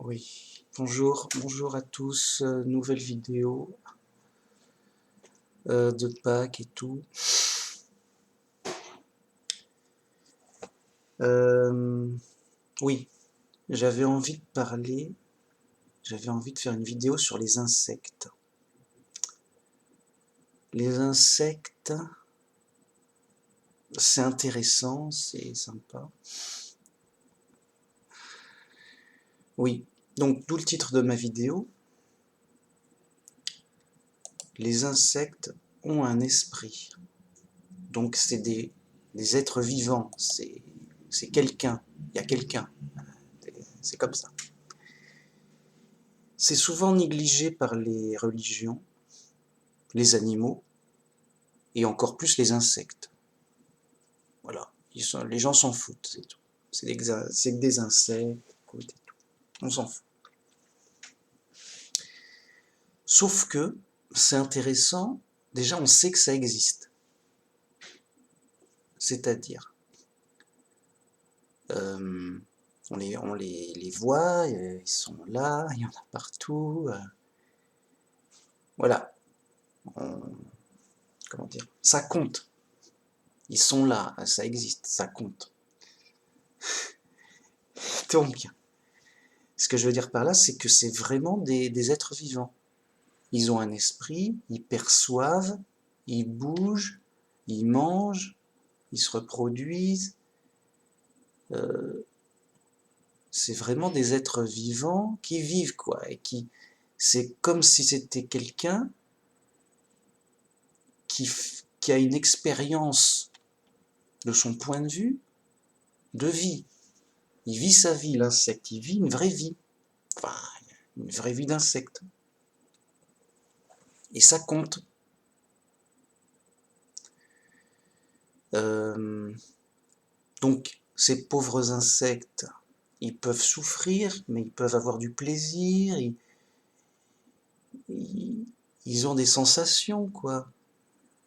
Oui, bonjour à tous, nouvelle vidéo de Pâques et tout. Oui, j'avais envie de faire une vidéo sur les insectes. Les insectes, c'est intéressant, c'est sympa. Oui, donc d'où le titre de ma vidéo. Les insectes ont un esprit. Donc c'est des êtres vivants, c'est quelqu'un, il y a quelqu'un, c'est comme ça. C'est souvent négligé par les religions, les animaux, et encore plus les insectes. Voilà, les gens s'en foutent, c'est tout. C'est que des insectes, écoute, et tout. On s'en fout. Sauf que, c'est intéressant, déjà on sait que ça existe. C'est-à-dire, on les voit, ils sont là, il y en a partout. Voilà, comment dire, ça compte. Ils sont là, ça existe, ça compte. Donc, ce que je veux dire par là, c'est que c'est vraiment des êtres vivants. Ils ont un esprit, ils perçoivent, ils bougent, ils mangent, ils se reproduisent. C'est vraiment des êtres vivants qui vivent, quoi. Et c'est comme si c'était quelqu'un qui a une expérience de son point de vue de vie. Il vit sa vie, l'insecte. Il vit une vraie vie. Enfin, une vraie vie d'insecte. Et ça compte. Donc, ces pauvres insectes, ils peuvent souffrir, mais ils peuvent avoir du plaisir, ils ont des sensations, quoi.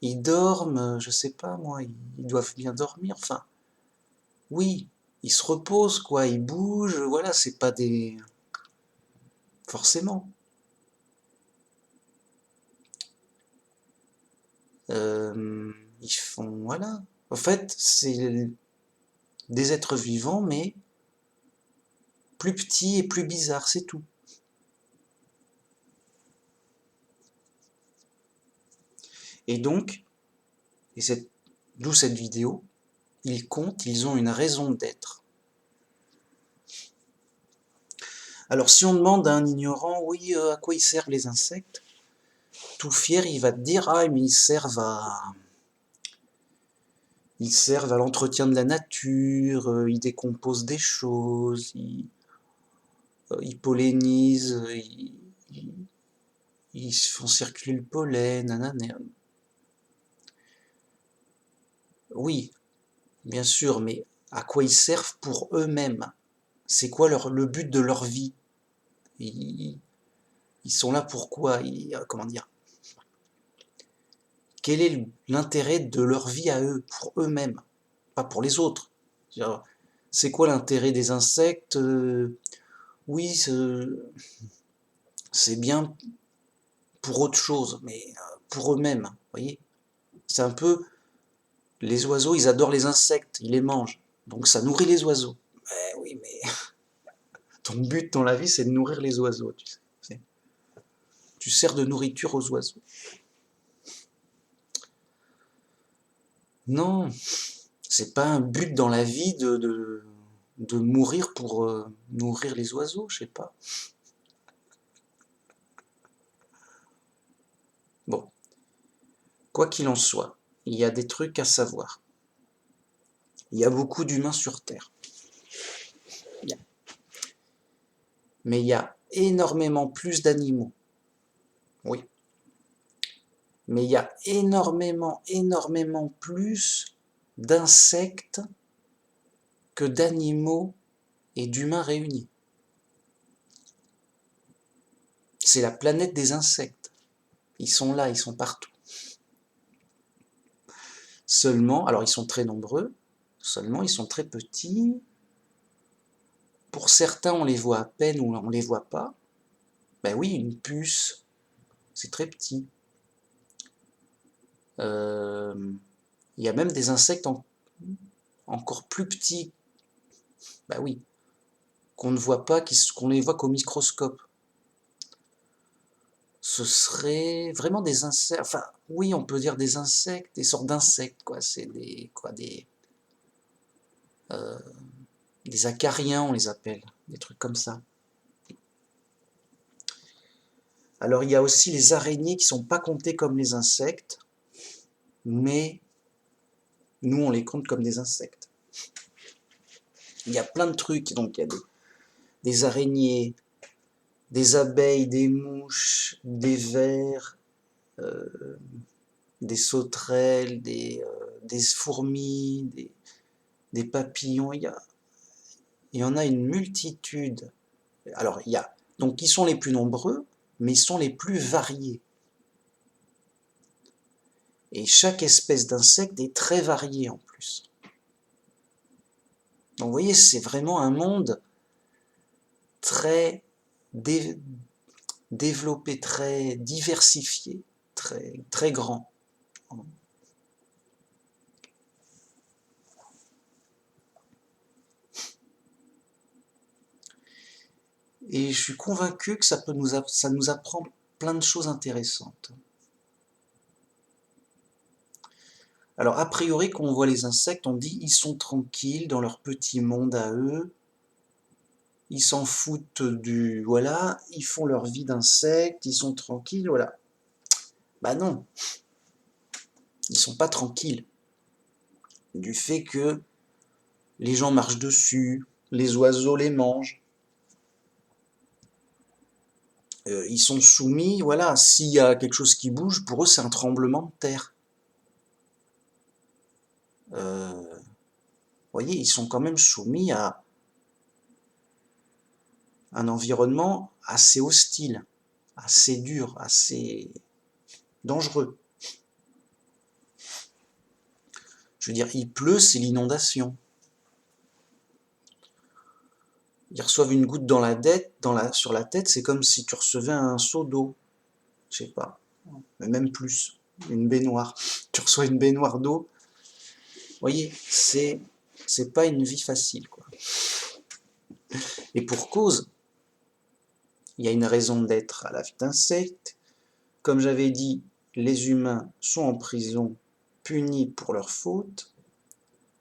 Ils dorment, je sais pas moi, ils doivent bien dormir, enfin, oui, ils se reposent, quoi, ils bougent, voilà, c'est pas des... forcément. Ils font, voilà. En fait, c'est des êtres vivants, mais plus petits et plus bizarres, c'est tout. Et donc, d'où cette vidéo, ils comptent, ils ont une raison d'être. Alors si on demande à un ignorant, oui, à quoi ils servent les insectes, tout fier, il va te dire, ah mais ils servent à l'entretien de la nature, ils décomposent des choses, ils pollinisent, ils font circuler le pollen, nanana. Oui, bien sûr, mais à quoi ils servent pour eux-mêmes? C'est quoi le but de leur vie? ils, ils sont là pourquoi? Comment dire? Quel est l'intérêt de leur vie à eux, pour eux-mêmes, pas pour les autres? C'est quoi l'intérêt des insectes? Oui, c'est bien pour autre chose, mais pour eux-mêmes, vous voyez? C'est un peu, les oiseaux, ils adorent les insectes, ils les mangent, donc ça nourrit les oiseaux. Oui, mais ton but dans la vie, c'est de nourrir les oiseaux, tu sais. Tu sers de nourriture aux oiseaux. Non, c'est pas un but dans la vie de mourir pour nourrir les oiseaux, je sais pas. Bon, quoi qu'il en soit, il y a des trucs à savoir. Il y a beaucoup d'humains sur Terre. Mais il y a énormément plus d'animaux. Oui. Mais il y a énormément plus d'insectes que d'animaux et d'humains réunis. C'est la planète des insectes. Ils sont là, ils sont partout. Seulement, alors ils sont très nombreux, seulement ils sont très petits. Pour certains, on les voit à peine ou on les voit pas. Ben oui, une puce, c'est très petit. Il y a même des insectes encore plus petits, ben oui, qu'on ne voit pas, qu'on les voit qu'au microscope. Ce serait vraiment des insectes, enfin oui, on peut dire des insectes, des sortes d'insectes, quoi. C'est des acariens, on les appelle, des trucs comme ça. Alors il y a aussi les araignées qui sont pas comptées comme les insectes, mais nous on les compte comme des insectes. Il y a plein de trucs, donc il y a des araignées, des abeilles, des mouches, des vers, des sauterelles, des fourmis, des papillons. Il y en a une multitude. Alors il y a, donc ils sont les plus nombreux, mais ils sont les plus variés. Et chaque espèce d'insecte est très variée en plus. Donc vous voyez, c'est vraiment un monde très développé, très diversifié, très grand. Et je suis convaincu que ça nous apprend plein de choses intéressantes. Alors, a priori, quand on voit les insectes, on dit ils sont tranquilles dans leur petit monde à eux, ils s'en foutent du... Voilà, ils font leur vie d'insectes, ils sont tranquilles, voilà. Bah non, ils sont pas tranquilles. Du fait que les gens marchent dessus, les oiseaux les mangent, ils sont soumis, voilà, s'il y a quelque chose qui bouge, pour eux c'est un tremblement de terre. Vous voyez, ils sont quand même soumis à un environnement assez hostile, assez dur, assez dangereux. Je veux dire, il pleut, c'est l'inondation. Ils reçoivent une goutte sur la tête, c'est comme si tu recevais un seau d'eau. Je sais pas, mais même plus, une baignoire. Tu reçois une baignoire d'eau. Vous voyez, c'est pas une vie facile, quoi. Et pour cause, il y a une raison d'être à la vie d'insecte. Comme j'avais dit, les humains sont en prison, punis pour leurs fautes,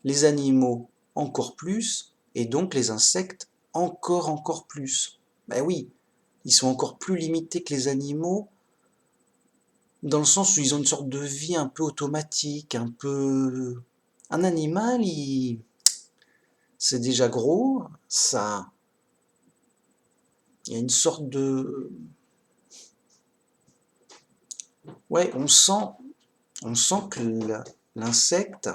les animaux encore plus, et donc les insectes encore plus. Ben oui, ils sont encore plus limités que les animaux, dans le sens où ils ont une sorte de vie un peu automatique, un peu... Un animal, c'est déjà gros, ça... Il y a une sorte de... Ouais, on sent que l'insecte,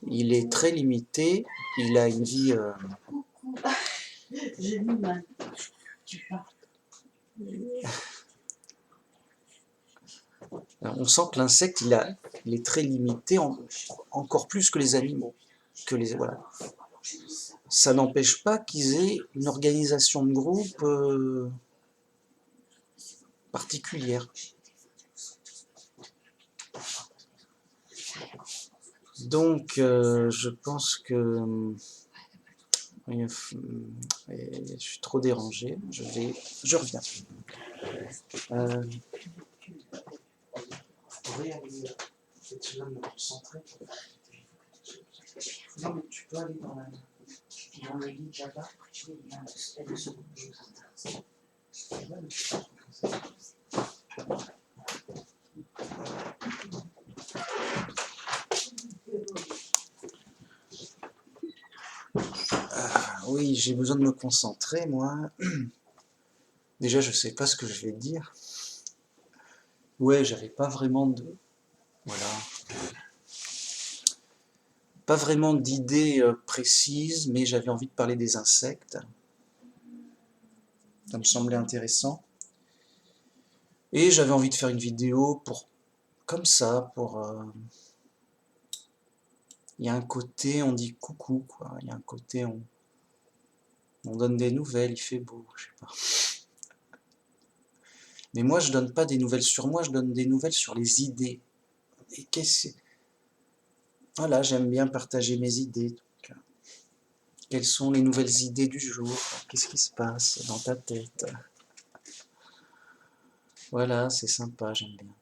il est très limité, il a une vie... J'ai mis ma... Tu parles. On sent que l'insecte, il est très limité, encore plus que les animaux. Voilà. Ça n'empêche pas qu'ils aient une organisation de groupe particulière. Donc, je pense que je suis trop dérangé. Je reviens. Je pourrais aller peut-être là me concentrer. Non, mais tu peux aller dans le lit là-bas. Oui, j'ai besoin de me concentrer, moi. Déjà, je sais pas ce que je vais dire. Ouais, j'avais pas vraiment de... Voilà. Pas vraiment d'idées précises, mais j'avais envie de parler des insectes. Ça me semblait intéressant. Et j'avais envie de faire une vidéo pour... Comme ça, pour... Il y a un côté, on dit coucou, quoi. Il y a un côté, On donne des nouvelles, il fait beau, je sais pas. Mais moi, je donne pas des nouvelles sur moi, je donne des nouvelles sur les idées. Et voilà, j'aime bien partager mes idées. Donc, quelles sont les nouvelles idées du jour? Qu'est-ce qui se passe dans ta tête? Voilà, c'est sympa, j'aime bien.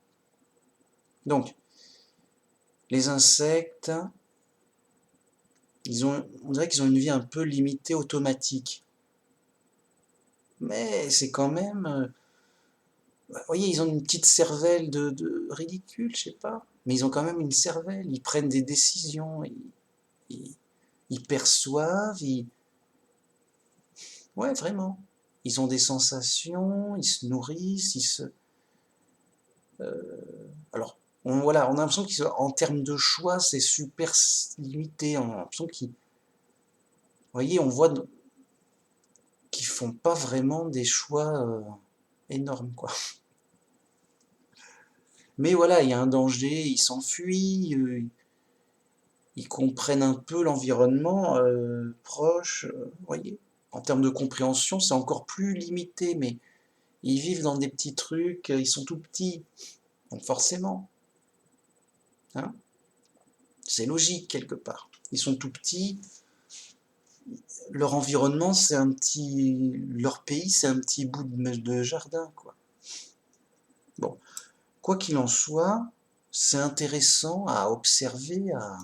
Donc, les insectes, on dirait qu'ils ont une vie un peu limitée, automatique. Mais c'est quand même... vous voyez, ils ont une petite cervelle de ridicule, je sais pas. Mais ils ont quand même une cervelle, ils prennent des décisions, ils, ils perçoivent, ouais, vraiment. Ils ont des sensations, ils se nourrissent, alors, voilà, on a l'impression qu'en termes de choix, c'est super limité. On a l'impression qu'ils... Vous voyez, on voit qu'ils font pas vraiment des choix énormes, quoi. Mais voilà, il y a un danger, ils s'enfuient, ils comprennent un peu l'environnement proche, vous voyez. En termes de compréhension, c'est encore plus limité, mais ils vivent dans des petits trucs, ils sont tout petits, donc forcément, hein, c'est logique quelque part. Ils sont tout petits, leur environnement, c'est un petit... Leur pays, c'est un petit bout de jardin, quoi. Bon, quoi qu'il en soit, c'est intéressant à observer, à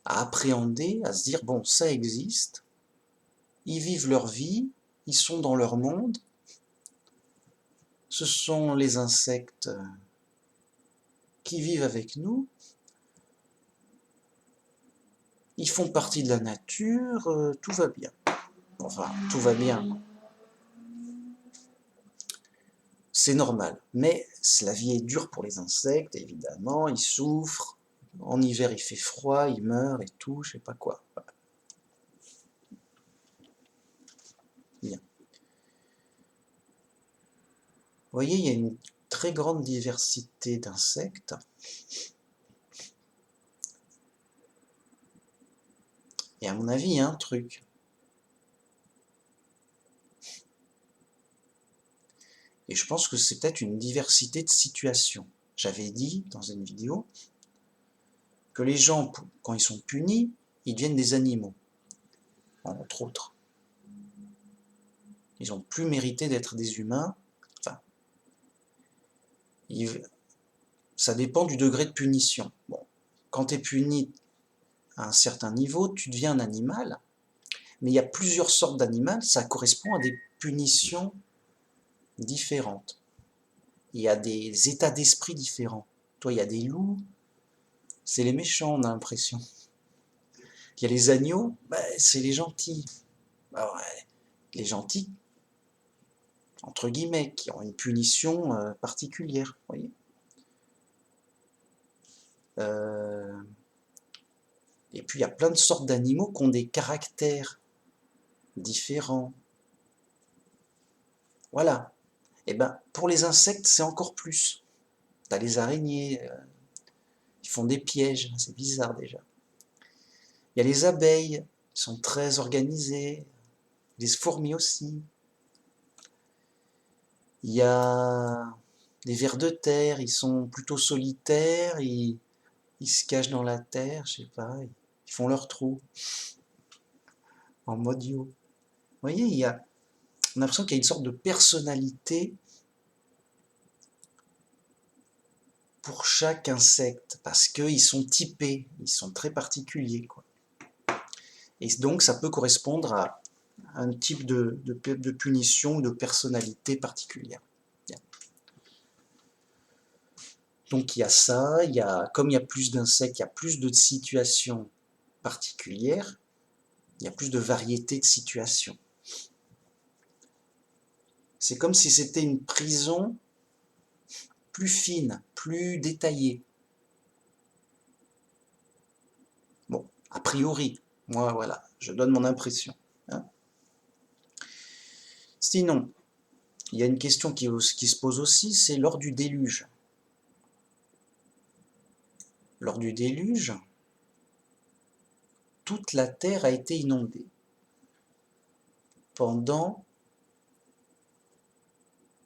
appréhender, à se dire, bon, ça existe, ils vivent leur vie, ils sont dans leur monde, ce sont les insectes qui vivent avec nous, ils font partie de la nature, tout va bien. Enfin, tout va bien, c'est normal. Mais la vie est dure pour les insectes, évidemment, ils souffrent, en hiver il fait froid, ils meurent et tout, je sais pas quoi. Voilà. Bien. Vous voyez, il y a une très grande diversité d'insectes. Et à mon avis, il y a un truc. Et je pense que c'est peut-être une diversité de situations. J'avais dit dans une vidéo que les gens, quand ils sont punis, ils deviennent des animaux, entre autres. Ils n'ont plus mérité d'être des humains. Enfin, ça dépend du degré de punition. Bon, quand tu es puni à un certain niveau, tu deviens un animal, mais il y a plusieurs sortes d'animaux, ça correspond à des punitions différentes. Il y a des états d'esprit différents. Toi, il y a des loups, c'est les méchants, on a l'impression. Il y a les agneaux, bah, c'est les gentils. Alors, les gentils, entre guillemets, qui ont une punition particulière, vous voyez. Et puis il y a plein de sortes d'animaux qui ont des caractères différents. Voilà. Et ben pour les insectes, c'est encore plus. T'as les araignées, ils font des pièges, c'est bizarre déjà. Il y a les abeilles, qui sont très organisées, les fourmis aussi. Il y a les vers de terre, ils sont plutôt solitaires, ils se cachent dans la terre, je sais pas, ils font leur trou en mode yo. Vous voyez, on a l'impression qu'il y a une sorte de personnalité pour chaque insecte, parce qu'ils sont typés, ils sont très particuliers, quoi. Et donc ça peut correspondre à un type de punition ou de personnalité particulière. Bien. Donc il y a ça, comme il y a plus d'insectes, il y a plus de situations particulières, il y a plus de variétés de situations. C'est comme si c'était une prison plus fine, plus détaillée. Bon, a priori, moi voilà, je donne mon impression. Hein. Sinon, il y a une question qui se pose aussi, c'est lors du déluge. Lors du déluge, toute la terre a été inondée pendant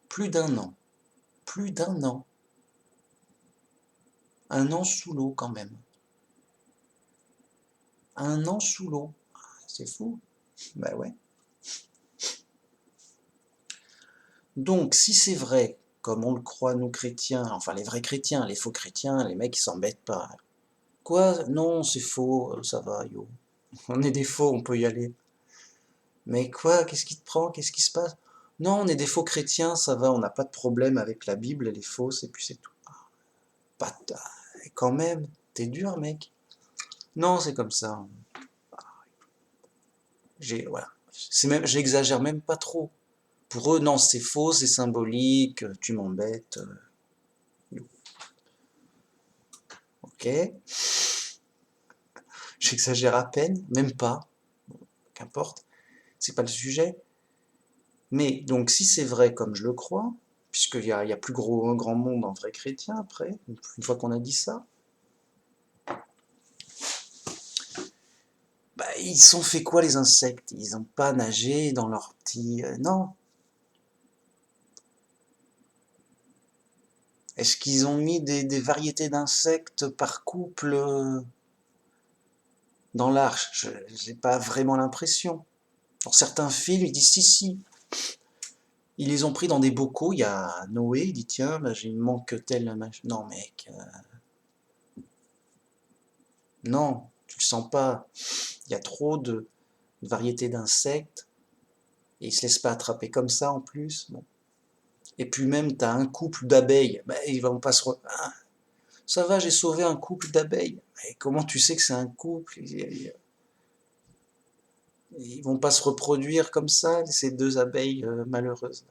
plus d'un an. Plus d'un an. Un an sous l'eau quand même. Un an sous l'eau. C'est fou. Ben ouais. Donc, si c'est vrai, comme on le croit nous chrétiens, enfin les vrais chrétiens, les faux chrétiens, les mecs ils s'embêtent pas. Quoi? Non, c'est faux, ça va, yo. On est des faux, on peut y aller. Mais quoi? Qu'est-ce qui te prend? Qu'est-ce qui se passe? Non, on est des faux chrétiens, ça va, on n'a pas de problème avec la Bible, elle est fausse, et puis c'est tout. Pas quand même, t'es dur, mec. Non, c'est comme ça. Voilà. J'exagère même pas trop. Pour eux, non, c'est faux, c'est symbolique, tu m'embêtes. Ok. J'exagère à peine, même pas. Qu'importe, c'est pas le sujet. Mais donc, si c'est vrai comme je le crois, puisqu'il y a plus grand monde en vrai chrétien après, une fois qu'on a dit ça, bah, ils sont fait quoi les insectes? Ils n'ont pas nagé dans leur petit... non. Est-ce qu'ils ont mis des variétés d'insectes par couple dans l'arche? Je n'ai pas vraiment l'impression. Dans certains films, ils disent si, si. Ils les ont pris dans des bocaux. Il y a Noé, il dit tiens, bah, il me manque tel machin. Non, mec. Non, tu le sens pas. Il y a trop de variétés d'insectes. Et ils se laissent pas attraper comme ça en plus. Bon. Et puis même, tu as un couple d'abeilles. Bah, ils vont pas se... Ah, ça va, j'ai sauvé un couple d'abeilles. Et comment tu sais que c'est un couple? Ils vont pas se reproduire comme ça, ces deux abeilles malheureuses.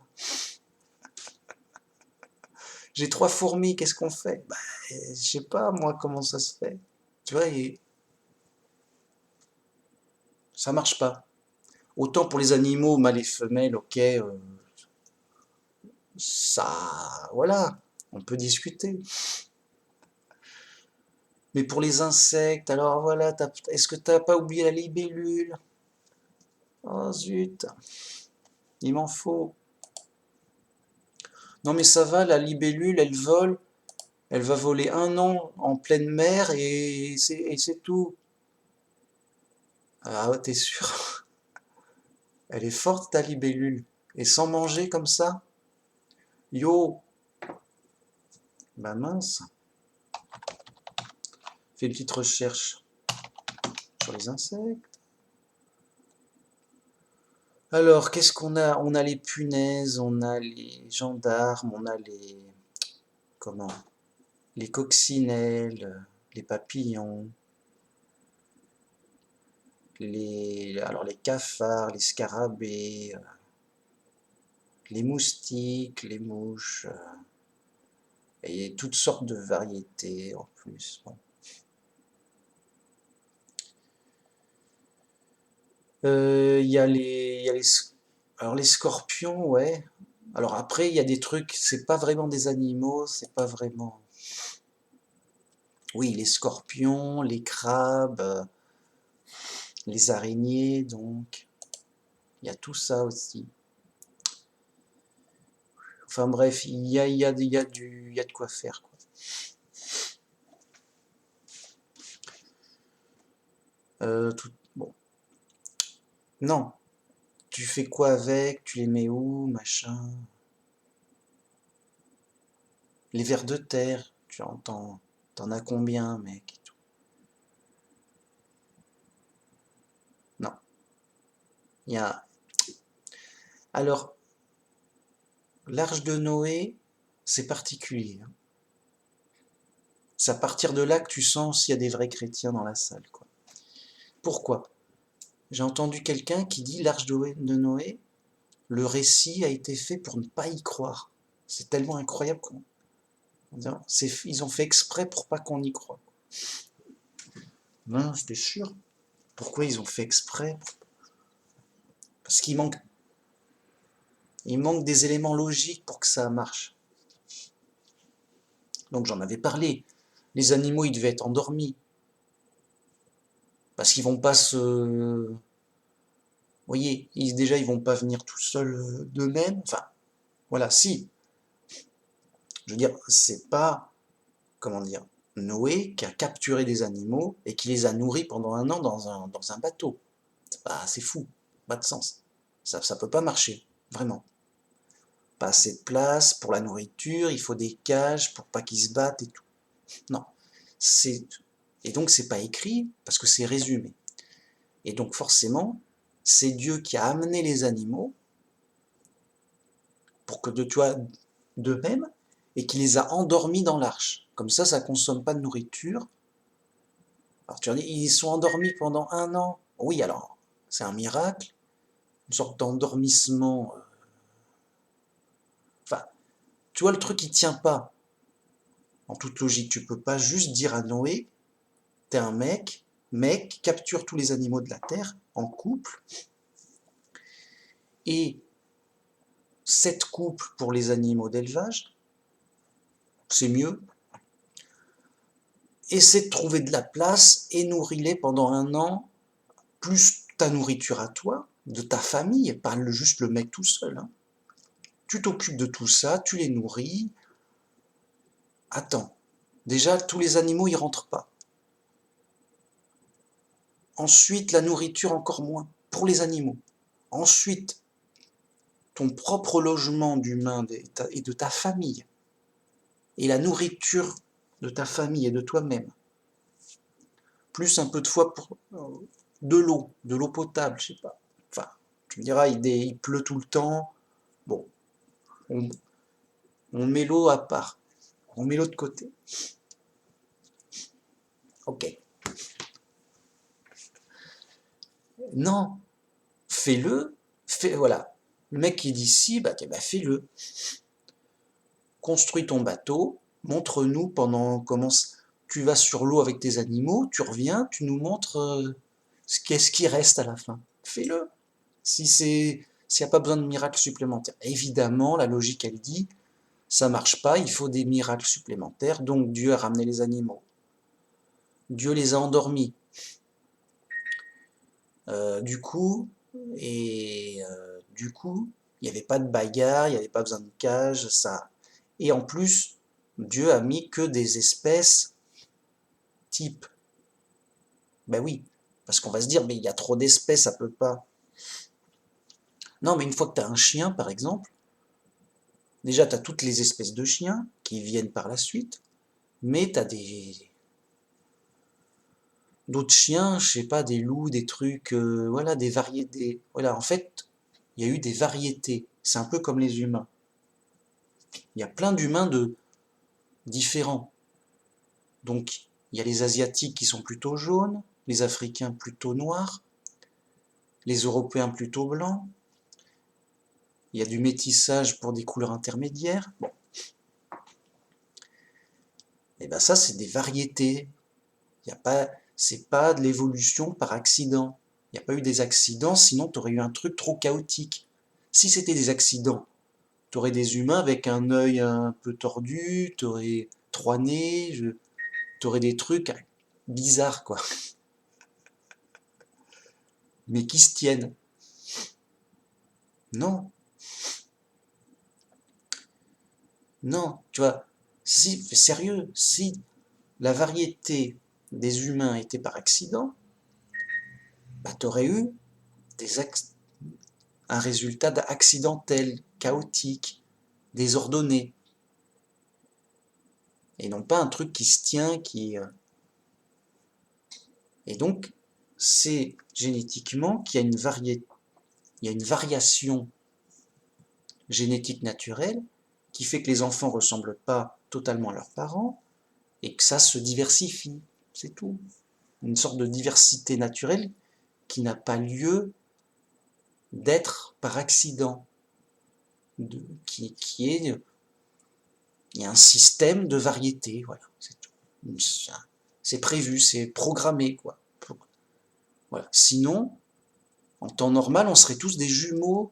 J'ai 3 fourmis, qu'est-ce qu'on fait? Bah, je sais pas, moi, comment ça se fait. Tu vois, ça marche pas. Autant pour les animaux, mâles et femelles, ok, ça, voilà, on peut discuter. Mais pour les insectes, alors voilà, est-ce que t'as pas oublié la libellule? Oh zut, il m'en faut. Non mais ça va, la libellule, elle vole, elle va voler un an en pleine mer et c'est tout. Ah ouais, t'es sûr? Elle est forte ta libellule. Et sans manger comme ça? Yo! Bah mince. Fais une petite recherche sur les insectes. Alors, qu'est-ce qu'on a? On a les punaises, on a les gendarmes, on a les... Comment? Les coccinelles, les papillons, alors les cafards, les scarabées, les moustiques, les mouches, et toutes sortes de variétés en plus. Bon. Il y a alors les scorpions, ouais. Alors après, il y a des trucs, c'est pas vraiment des animaux, c'est pas vraiment... Oui, les scorpions, les crabes, les araignées, donc. Il y a tout ça aussi. Enfin bref, il y a de quoi faire, quoi. Bon. Non. Tu fais quoi avec? Tu les mets où? Machin. Les vers de terre, tu entends. T'en as combien, mec? Et tout. Non. Il y a. Alors, l'arche de Noé, c'est particulier, hein. C'est à partir de là que tu sens s'il y a des vrais chrétiens dans la salle, quoi. Pourquoi? J'ai entendu quelqu'un qui dit l'arche de Noé, le récit a été fait pour ne pas y croire. C'est tellement incroyable. Ils ont fait exprès pour pas qu'on y croie. Non, c'était sûr. Pourquoi ils ont fait exprès? Parce il manque des éléments logiques pour que ça marche. Donc j'en avais parlé. Les animaux, ils devaient être endormis. Parce qu'ils vont pas se... Vous voyez, déjà, ils vont pas venir tout seuls d'eux-mêmes. Enfin, voilà, si. Je veux dire, c'est pas, comment dire, Noé qui a capturé des animaux et qui les a nourris pendant un an dans un bateau. C'est fou, pas de sens. Ça peut pas marcher, vraiment. Pas assez de place pour la nourriture, il faut des cages pour pas qu'ils se battent et tout. Non. C'est... Et donc c'est pas écrit parce que c'est résumé. Et donc forcément, c'est Dieu qui a amené les animaux pour que tu vois d'eux-mêmes et qui les a endormis dans l'arche. Comme ça consomme pas de nourriture. Alors tu vas dire, ils sont endormis pendant un an. Oui, alors, c'est un miracle, une sorte d'endormissement. Enfin, tu vois, le truc, il tient pas. En toute logique, tu peux pas juste dire à Noé, t'es un mec, capture tous les animaux de la terre en couple, et 7 couples pour les animaux d'élevage, c'est mieux. Essaie de trouver de la place et nourris-les pendant un an, plus ta nourriture à toi, de ta famille, pas juste le mec tout seul. Hein. Tu t'occupes de tout ça, tu les nourris. Attends, déjà, tous les animaux, ils rentrent pas. Ensuite, la nourriture, encore moins, pour les animaux. Ensuite, ton propre logement d'humain et de ta famille. Et la nourriture de ta famille et de toi-même. Plus un peu de fois pour de l'eau potable, je sais pas. Enfin, tu me diras, il pleut tout le temps. Bon, on, on met l'eau à part. On met l'eau de côté. Ok. Non, fais-le. Voilà. Le mec qui dit si, bah fais-le. Construis ton bateau. Montre-nous pendant comment tu vas sur l'eau avec tes animaux. Tu reviens, tu nous montres qu'est-ce qui reste à la fin. Fais-le. S'il n'y a pas besoin de miracles supplémentaires. Évidemment, la logique, elle dit, ça marche pas, il faut des miracles supplémentaires. Donc Dieu a ramené les animaux. Dieu les a endormis. Du coup, il n'y avait pas de bagarre, il n'y avait pas besoin de cage, ça. Et en plus, Dieu a mis que des espèces type. Ben oui, parce qu'on va se dire, mais il y a trop d'espèces, ça peut pas. Non, mais une fois que tu as un chien, par exemple, déjà tu as toutes les espèces de chiens qui viennent par la suite, mais tu as d'autres chiens, je sais pas, des loups, des trucs, voilà, des variétés. Voilà, en fait, il y a eu des variétés. C'est un peu comme les humains. Il y a plein d'humains différents. Donc, il y a les Asiatiques qui sont plutôt jaunes, les Africains plutôt noirs, les Européens plutôt blancs. Il y a du métissage pour des couleurs intermédiaires. Bon. Et bien ça, c'est des variétés. Il y a pas, c'est pas de l'évolution par accident. Il n'y a pas eu des accidents, sinon tu aurais eu un truc trop chaotique. Si c'était des accidents, tu aurais des humains avec un œil un peu tordu, tu aurais 3 nez, tu aurais des trucs bizarres, quoi. Mais qui se tiennent. Non, non, tu vois, si, sérieux, si la variété des humains était par accident, bah, tu aurais eu un résultat accidentel, chaotique, désordonné, et non pas un truc qui se tient, Et donc, c'est génétiquement qu'il y a il y a une variation génétique naturelle qui fait que les enfants ne ressemblent pas totalement à leurs parents, et que ça se diversifie, c'est tout. Une sorte de diversité naturelle qui n'a pas lieu d'être par accident, qui est, il y a un système de variété, voilà, c'est tout. C'est prévu, c'est programmé, quoi. Voilà. Sinon, en temps normal, on serait tous des jumeaux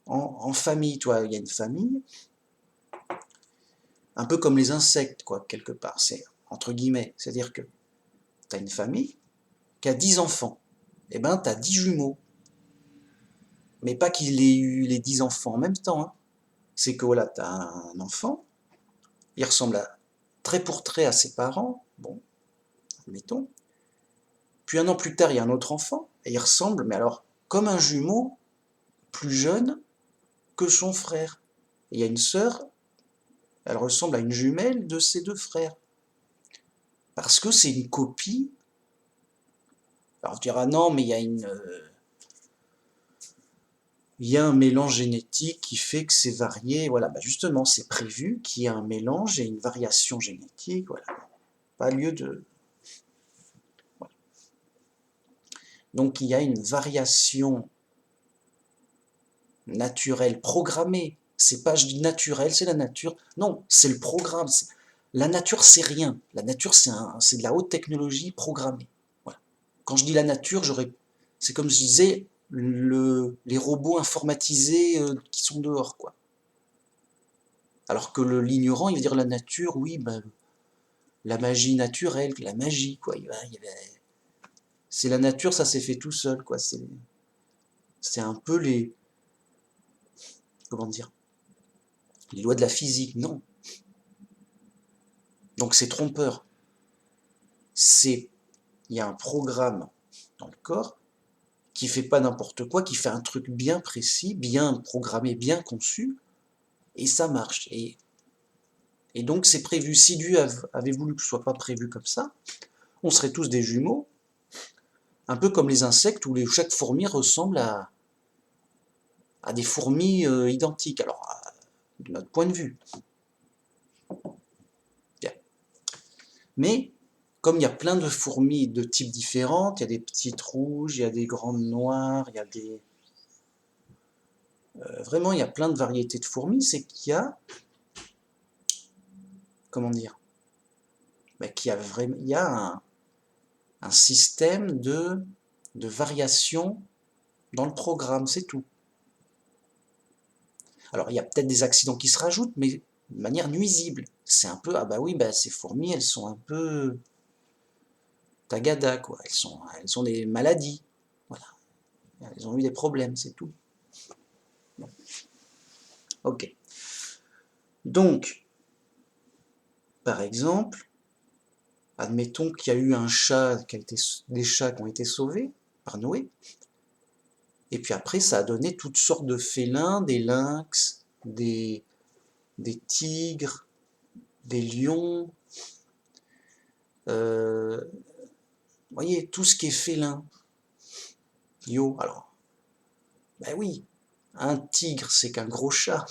en famille, toi. Il y a une famille, un peu comme les insectes, quoi, quelque part. C'est entre guillemets, c'est-à-dire que tu as une famille, qui a 10 enfants, eh ben, tu as 10 jumeaux. Mais pas qu'il ait eu les 10 enfants en même temps, hein. C'est que voilà, tu as un enfant, il ressemble trait pour trait à ses parents, bon, admettons. Puis un an plus tard, il y a un autre enfant, et il ressemble, mais alors, comme un jumeau, plus jeune que son frère. Et il y a une sœur, elle ressemble à une jumelle de ses deux frères. Parce que c'est une copie. Alors tu diras non, mais il y a un mélange génétique qui fait que c'est varié. Voilà, bah justement, c'est prévu qu'il y ait un mélange et une variation génétique. Voilà, pas lieu de. Voilà. Donc il y a une variation naturelle, programmée. C'est pas, je dis naturel, c'est la nature. Non, c'est le programme. La nature, c'est rien. La nature, c'est de la haute technologie programmée. Voilà. Quand je dis la nature, c'est comme je disais, les robots informatisés qui sont dehors, quoi. Alors que l'ignorant, il va dire la nature, oui, ben, la magie naturelle, la magie, quoi. C'est la nature, ça s'est fait tout seul, quoi. C'est un peu comment dire, les lois de la physique, non. Donc c'est trompeur. Il y a un programme dans le corps qui fait pas n'importe quoi, qui fait un truc bien précis, bien programmé, bien conçu, et ça marche. Et donc c'est prévu. Si Dieu avait voulu que ce soit pas prévu comme ça, on serait tous des jumeaux, un peu comme les insectes où chaque fourmi ressemble à des fourmis identiques. Alors, de notre point de vue. Bien. Mais comme il y a plein de fourmis de types différents, il y a des petites rouges, il y a des grandes noires, il y a des... vraiment, il y a plein de variétés de fourmis, c'est qu'il y a... Comment dire, ben, il y a un système de variation dans le programme, c'est tout. Alors, il y a peut-être des accidents qui se rajoutent, mais de manière nuisible. C'est un peu, ah bah oui, bah ces fourmis, elles sont un peu tagada, quoi. Elles ont des maladies. Voilà. Elles ont eu des problèmes, c'est tout. Bon. Ok. Donc, par exemple, admettons qu'il y a eu des chats qui ont été sauvés par Noé, et puis après, ça a donné toutes sortes de félins, des lynx, des tigres, des lions, vous voyez, tout ce qui est félin. Yo, alors, ben oui, un tigre, c'est qu'un gros chat.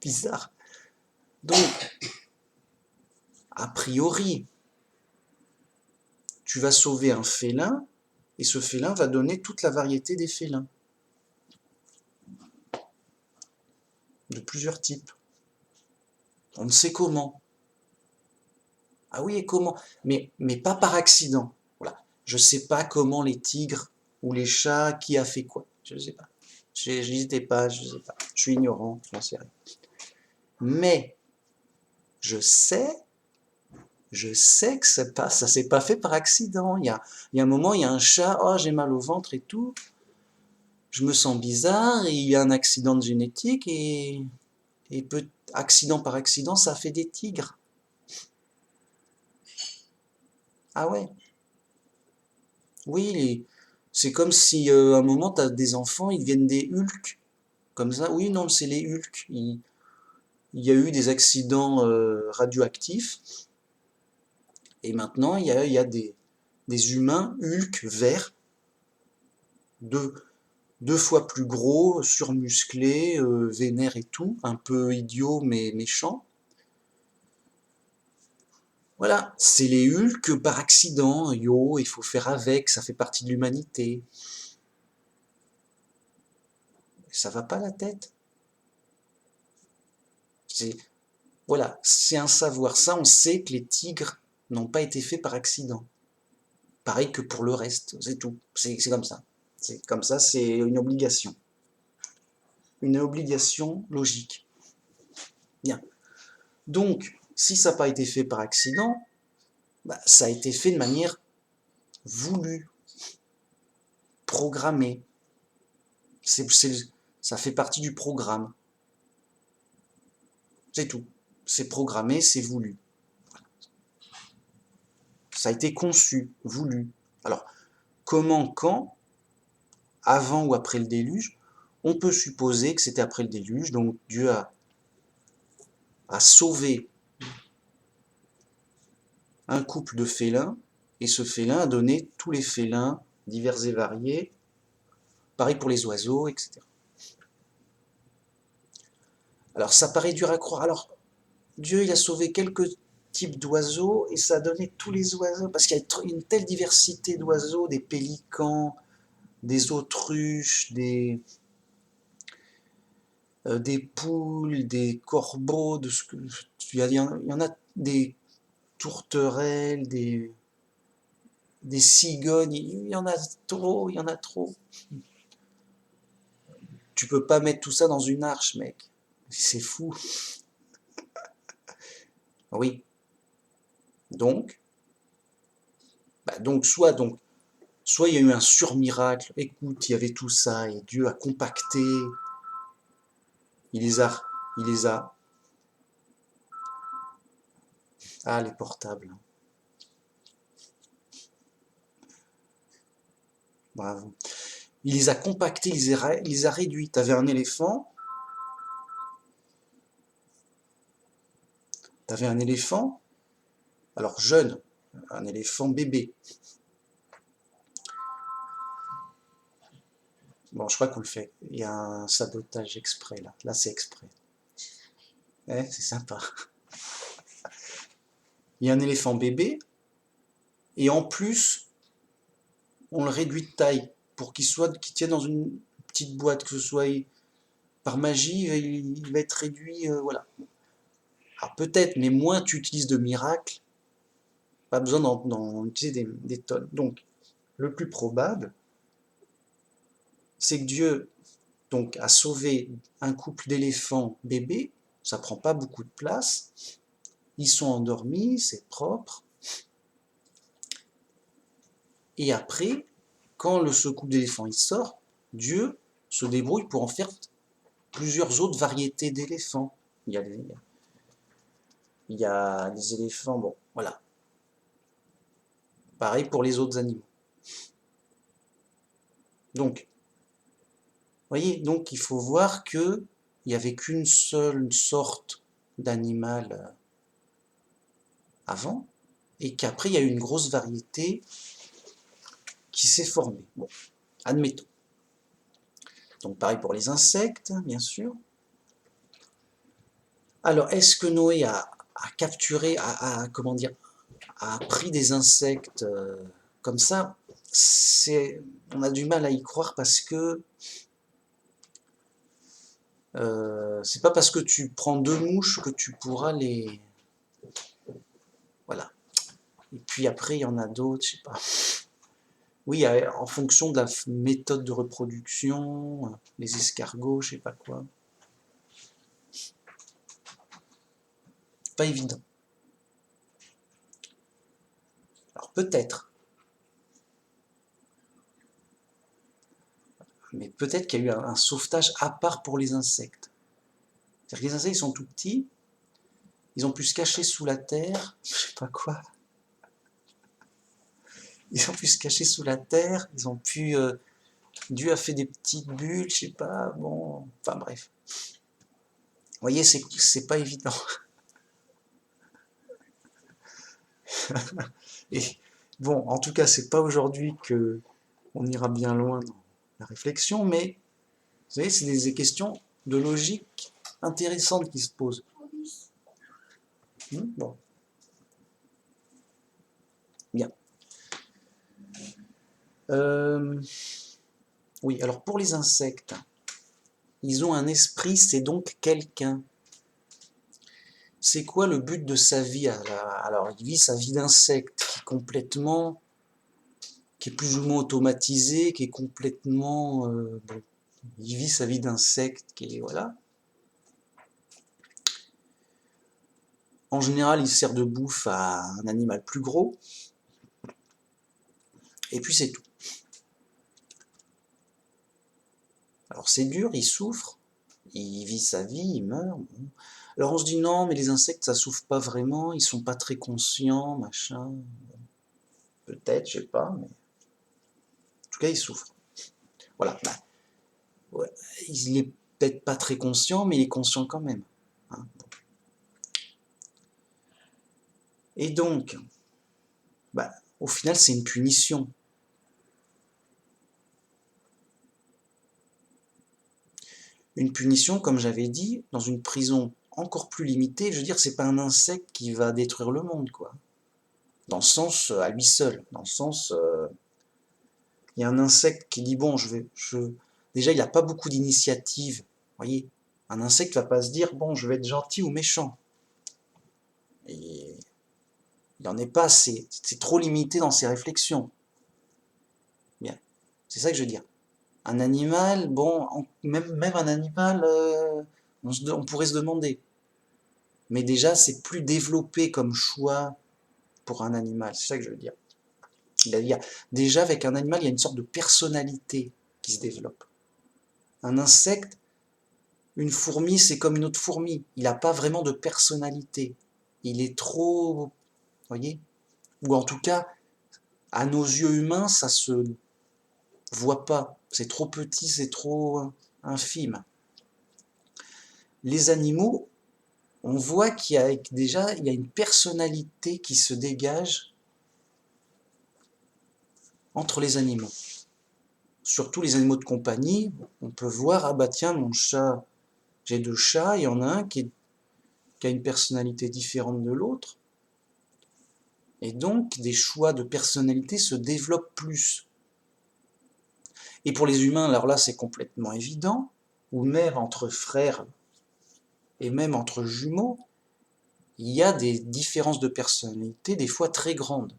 Bizarre. Donc, a priori, tu vas sauver un félin, et ce félin va donner toute la variété des félins. De plusieurs types. On ne sait comment. Ah oui, et comment? Mais pas par accident. Voilà. Je ne sais pas comment les tigres ou les chats, qui a fait quoi. Je ne sais pas. Je n'hésitais pas, je ne sais pas. Je suis ignorant, je n'en sais rien. Mais je sais que ça s'est pas fait par accident. Il y a un moment, il y a un chat, oh j'ai mal au ventre et tout. Je me sens bizarre, et il y a un accident de génétique, et accident par accident, ça fait des tigres. Ah ouais. Oui, c'est comme si à un moment, tu as des enfants, ils deviennent des Hulk. Comme ça. Oui, non, c'est les Hulk. Il y a eu des accidents radioactifs. Et maintenant, il y a des humains Hulk verts, deux fois plus gros, surmusclés, vénères et tout, un peu idiots mais méchants. Voilà, c'est les Hulk par accident. Yo, il faut faire avec, ça fait partie de l'humanité. Ça va pas la tête. Voilà, c'est un savoir. Ça, on sait que les tigres n'ont pas été faits par accident. Pareil que pour le reste, c'est tout. C'est comme ça. C'est comme ça, c'est une obligation. Une obligation logique. Bien. Donc, si ça n'a pas été fait par accident, bah, ça a été fait de manière voulu, programmé. Ça fait partie du programme. C'est tout. C'est programmé, c'est voulu. Ça a été conçu, voulu. Alors, comment, quand, avant ou après le déluge? On peut supposer que c'était après le déluge, donc Dieu a sauvé un couple de félins, et ce félin a donné tous les félins divers et variés, pareil pour les oiseaux, etc. Alors ça paraît dur à croire. Alors Dieu, il a sauvé quelques types d'oiseaux et ça a donné tous les oiseaux, parce qu'il y a une telle diversité d'oiseaux, des pélicans, des autruches, des poules, des corbeaux, il y en a des tourterelles, des cigognes, il y en a trop, il y en a trop. Tu peux pas mettre tout ça dans une arche, mec. C'est fou. Oui. Donc, soit il y a eu un surmiracle. Écoute, il y avait tout ça et Dieu a compacté. Il les a. Ah, les portables. Bravo. Il les a compactés, il les a réduits. T'avais un éléphant. Alors jeune, un éléphant bébé. Bon, je crois qu'on le fait. Il y a un sabotage exprès là. Là, c'est exprès. C'est sympa. Il y a un éléphant bébé, et en plus, on le réduit de taille pour qu'il tienne dans une petite boîte, que ce soit par magie, il va être réduit, voilà. Alors peut-être, mais moins tu utilises de miracles, pas besoin d'en utiliser des tonnes. Donc, le plus probable, c'est que Dieu donc a sauvé un couple d'éléphants bébés, ça prend pas beaucoup de place, ils sont endormis, c'est propre, et après, quand ce couple d'éléphants il sort, Dieu se débrouille pour en faire plusieurs autres variétés d'éléphants. Il y a des éléphants, bon, voilà. Pareil pour les autres animaux. Donc, voyez, donc il faut voir que il n'y avait qu'une seule sorte d'animal avant, et qu'après il y a eu une grosse variété qui s'est formée. Bon, admettons. Donc pareil pour les insectes, bien sûr. Alors, est-ce que Noé a capturé, comment dire, a pris des insectes comme ça? On a du mal à y croire parce que c'est pas parce que tu prends 2 mouches que tu pourras les... Voilà. Et puis après, il y en a d'autres, je sais pas. Oui, en fonction de la méthode de reproduction, les escargots, je sais pas quoi. Pas évident. Alors peut-être. Mais peut-être qu'il y a eu un sauvetage à part pour les insectes. C'est-à-dire que les insectes, ils sont tout petits, ils ont pu se cacher sous la terre, je sais pas quoi. Ils ont pu se cacher sous la terre, ils ont pu... Dieu a fait des petites bulles, je sais pas, bon... Enfin bref. Vous voyez, c'est pas évident. Et bon, en tout cas, c'est pas aujourd'hui que on ira bien loin dans la réflexion, mais vous savez, c'est des questions de logique intéressantes qui se posent. Bon. Bien. Oui, alors pour les insectes, ils ont un esprit, c'est donc quelqu'un. C'est quoi le but de sa vie? Alors, il vit sa vie d'insecte, qui est plus ou moins automatisée, qui est complètement... bon, il vit sa vie d'insecte, qui est... Voilà. En général, il sert de bouffe à un animal plus gros. Et puis c'est tout. Alors c'est dur, il souffre, il vit sa vie, il meurt. Bon. Alors on se dit non, mais les insectes ça souffre pas vraiment, ils sont pas très conscients, machin. Peut-être, je sais pas, mais en tout cas ils souffrent. Voilà. Bah, ouais. Il est peut-être pas très conscient, mais il est conscient quand même. Hein. Et donc, bah, au final c'est une punition. Une punition, comme j'avais dit, dans une prison encore plus limitée, je veux dire, c'est pas un insecte qui va détruire le monde, quoi. Dans le sens, à lui seul. Dans le sens, il y a un insecte qui dit, bon, déjà, il n'a pas beaucoup d'initiative, vous voyez. Un insecte va pas se dire, bon, je vais être gentil ou méchant. Et il n'en est pas, c'est trop limité dans ses réflexions. Bien, c'est ça que je veux dire. Un animal, bon, même un animal, on pourrait se demander. Mais déjà, c'est plus développé comme choix pour un animal, c'est ça que je veux dire. Déjà, avec un animal, il y a une sorte de personnalité qui se développe. Un insecte, une fourmi, c'est comme une autre fourmi. Il n'a pas vraiment de personnalité. Il est trop, vous voyez? Ou en tout cas, à nos yeux humains, ça se voit pas. C'est trop petit, c'est trop infime. Les animaux, on voit qu'il y a déjà il y a une personnalité qui se dégage entre les animaux. Surtout les animaux de compagnie, on peut voir, ah bah tiens, mon chat, j'ai 2 chats, il y en a un qui a une personnalité différente de l'autre, et donc des choix de personnalité se développent plus. Et pour les humains, alors là c'est complètement évident, ou même entre frères, et même entre jumeaux, il y a des différences de personnalité des fois très grandes.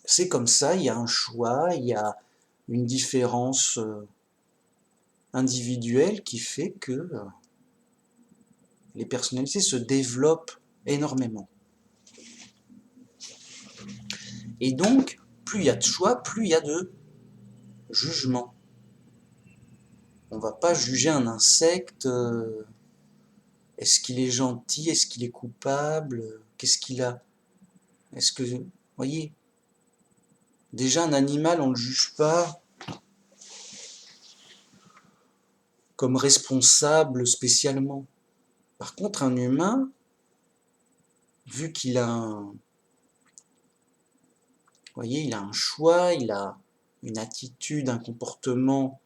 C'est comme ça, il y a un choix, il y a une différence individuelle qui fait que les personnalités se développent énormément. Et donc, plus il y a de choix, plus il y a de jugement. On ne va pas juger un insecte, est-ce qu'il est gentil, est-ce qu'il est coupable, qu'est-ce qu'il a. Est-ce que, vous voyez, déjà un animal, on ne le juge pas comme responsable spécialement. Par contre, un humain, vu qu'il a voyez, il a un choix, il a une attitude, un comportement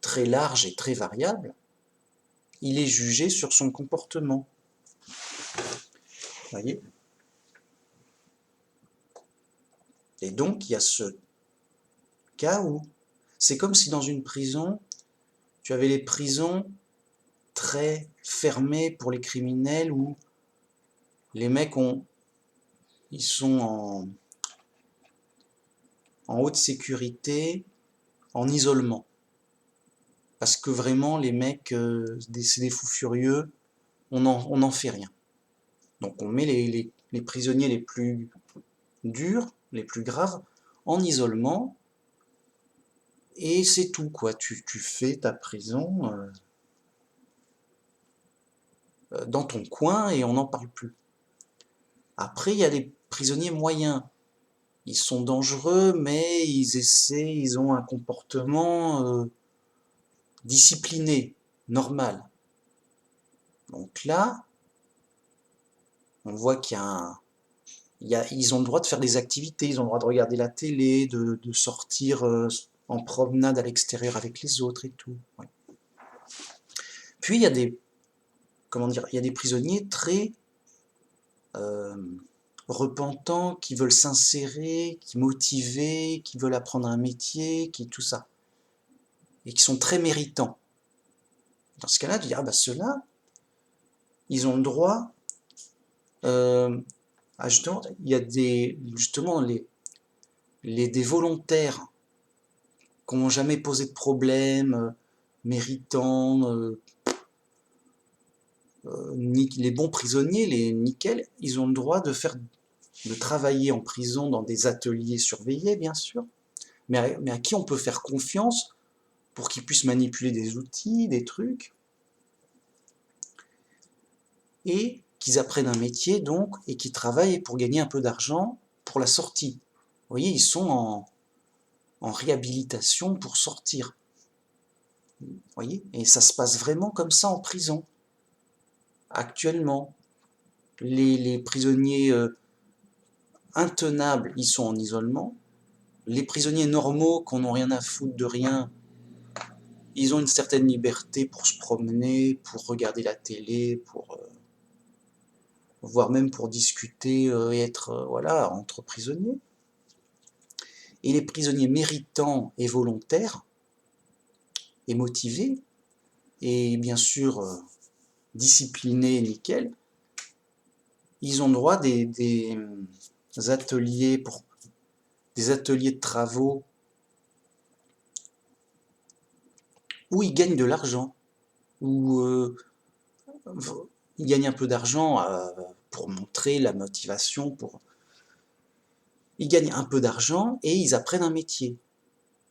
très large et très variable, il est jugé sur son comportement. Voyez. Et donc, il y a ce cas où c'est comme si dans une prison, tu avais les prisons très fermées pour les criminels où les mecs ils sont en haute sécurité, en isolement. Parce que vraiment, les mecs, c'est des fous furieux, on n'en fait rien. Donc on met les prisonniers les plus durs, les plus graves, en isolement, et c'est tout, quoi. Tu fais ta prison dans ton coin et on n'en parle plus. Après, il y a les prisonniers moyens. Ils sont dangereux, mais ils ont un comportement discipliné, normal. Donc là, on voit qu'il y a ils ont le droit de faire des activités, ils ont le droit de regarder la télé, de sortir en promenade à l'extérieur avec les autres et tout. Ouais. Puis il y a il y a des prisonniers très euh, repentants, qui veulent s'insérer, qui motivés, qui veulent apprendre un métier, tout ça, et qui sont très méritants. Dans ce cas-là, tu dis, ah bah ceux-là, ils ont le droit justement, il y a justement des volontaires qui n'ont jamais posé de problème, méritants, les bons prisonniers, les nickels, ils ont le droit de faire de travailler en prison dans des ateliers surveillés, bien sûr, mais à qui on peut faire confiance pour qu'ils puissent manipuler des outils, des trucs, et qu'ils apprennent un métier, donc, et qu'ils travaillent pour gagner un peu d'argent pour la sortie. Vous voyez, ils sont en réhabilitation pour sortir. Vous voyez, et ça se passe vraiment comme ça en prison, actuellement. Les prisonniers intenables, ils sont en isolement. Les prisonniers normaux, qui n'ont rien à foutre de rien, ils ont une certaine liberté pour se promener, pour regarder la télé, pour voire même pour discuter et être voilà, entre prisonniers. Et les prisonniers méritants et volontaires, et motivés, et bien sûr disciplinés, nickel, ils ont droit des ateliers des ateliers de travaux où ils gagnent de l'argent, où ils gagnent un peu d'argent pour montrer la motivation, ils gagnent un peu d'argent et ils apprennent un métier.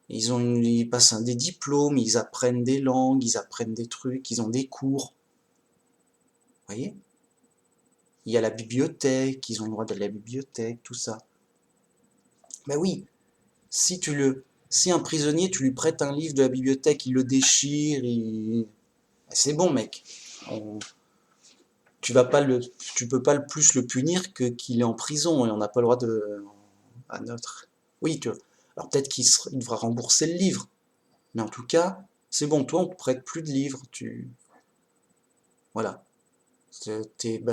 Ils passent des diplômes, ils apprennent des langues, ils apprennent des trucs, ils ont des cours. Vous voyez? Il y a la bibliothèque, ils ont le droit d'aller à la bibliothèque, tout ça. Ben oui, si un prisonnier, tu lui prêtes un livre de la bibliothèque, il le déchire, c'est bon, mec. Tu peux pas le plus le punir que qu'il est en prison et on n'a pas le droit à notre. Oui, alors peut-être il devra rembourser le livre, mais en tout cas, c'est bon, toi on te prête plus de livres, voilà, t'es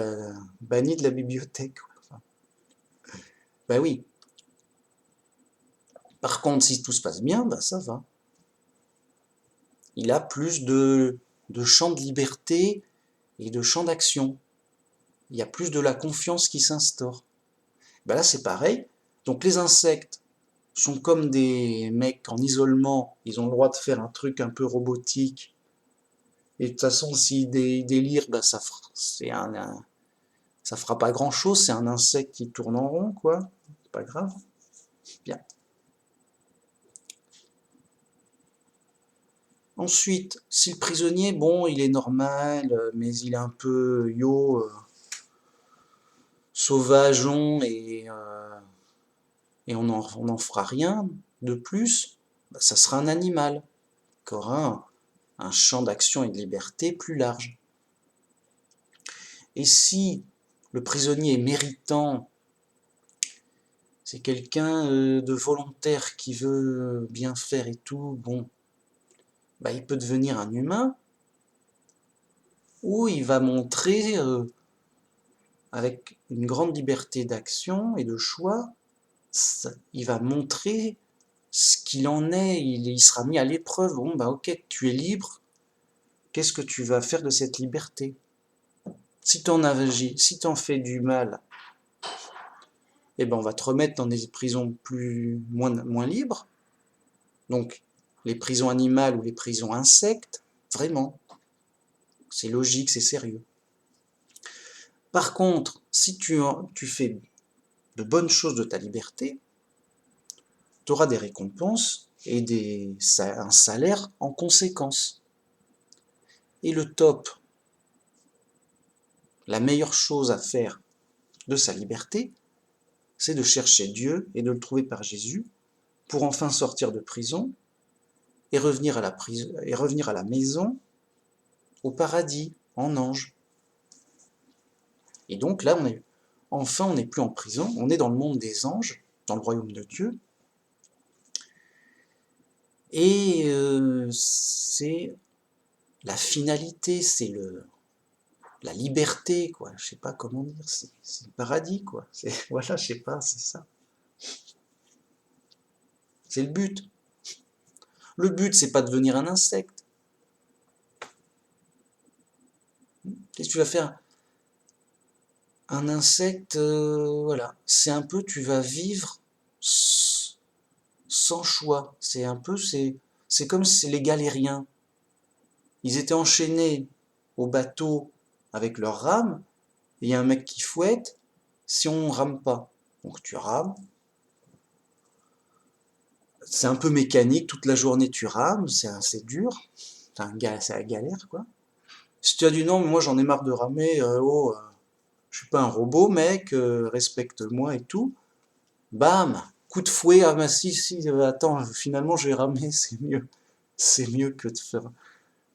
banni de la bibliothèque. Enfin, bah oui. Par contre, si tout se passe bien, bah ça va. Il a plus de champ de liberté et de champ d'action. Il y a plus de la confiance qui s'instaure. Bah là, c'est pareil. Donc les insectes sont comme des mecs en isolement. Ils ont le droit de faire un truc un peu robotique. Et de toute façon, s'ils délirent, bah ça fera pas grand-chose. C'est un insecte qui tourne en rond, quoi. C'est pas grave. Bien. Ensuite, si le prisonnier, bon, il est normal, mais il est un peu sauvageon et on n'en fera rien de plus, bah, ça sera un animal qui aura un champ d'action et de liberté plus large. Et si le prisonnier est méritant, c'est quelqu'un de volontaire qui veut bien faire et tout, bon, bah, il peut devenir un humain, ou il va montrer avec une grande liberté d'action et de choix, il va montrer ce qu'il en est, il sera mis à l'épreuve. Bon, bah ok, tu es libre, qu'est-ce que tu vas faire de cette liberté? Si t'en agis, si t'en fais du mal, eh ben on va te remettre dans des prisons moins libres. Donc, les prisons animales ou les prisons insectes, vraiment. C'est logique, c'est sérieux. Par contre, si tu fais de bonnes choses de ta liberté, tu auras des récompenses et un salaire en conséquence. Et le top, la meilleure chose à faire de sa liberté, c'est de chercher Dieu et de le trouver par Jésus pour enfin sortir de prison et revenir à la maison, au paradis, en ange. Et donc là, on n'est plus en prison, on est dans le monde des anges, dans le royaume de Dieu. Et c'est la finalité, c'est la liberté, quoi. Je sais pas comment dire, c'est le paradis, quoi. Voilà, je sais pas, c'est ça. C'est le but. Le but, c'est pas de devenir un insecte. Qu'est-ce que tu vas faire? Un insecte, voilà. C'est un peu, tu vas vivre sans choix. C'est comme si les galériens. Ils étaient enchaînés au bateau avec leurs rames, et il y a un mec qui fouette, si on rame pas. Donc tu rames. C'est un peu mécanique, toute la journée tu rames, c'est dur, c'est la galère quoi. Si tu as dit non, mais moi j'en ai marre de ramer, je suis pas un robot mec, respecte-moi et tout, bam, coup de fouet, ah bah si, attends, finalement je vais ramer, c'est mieux que de faire.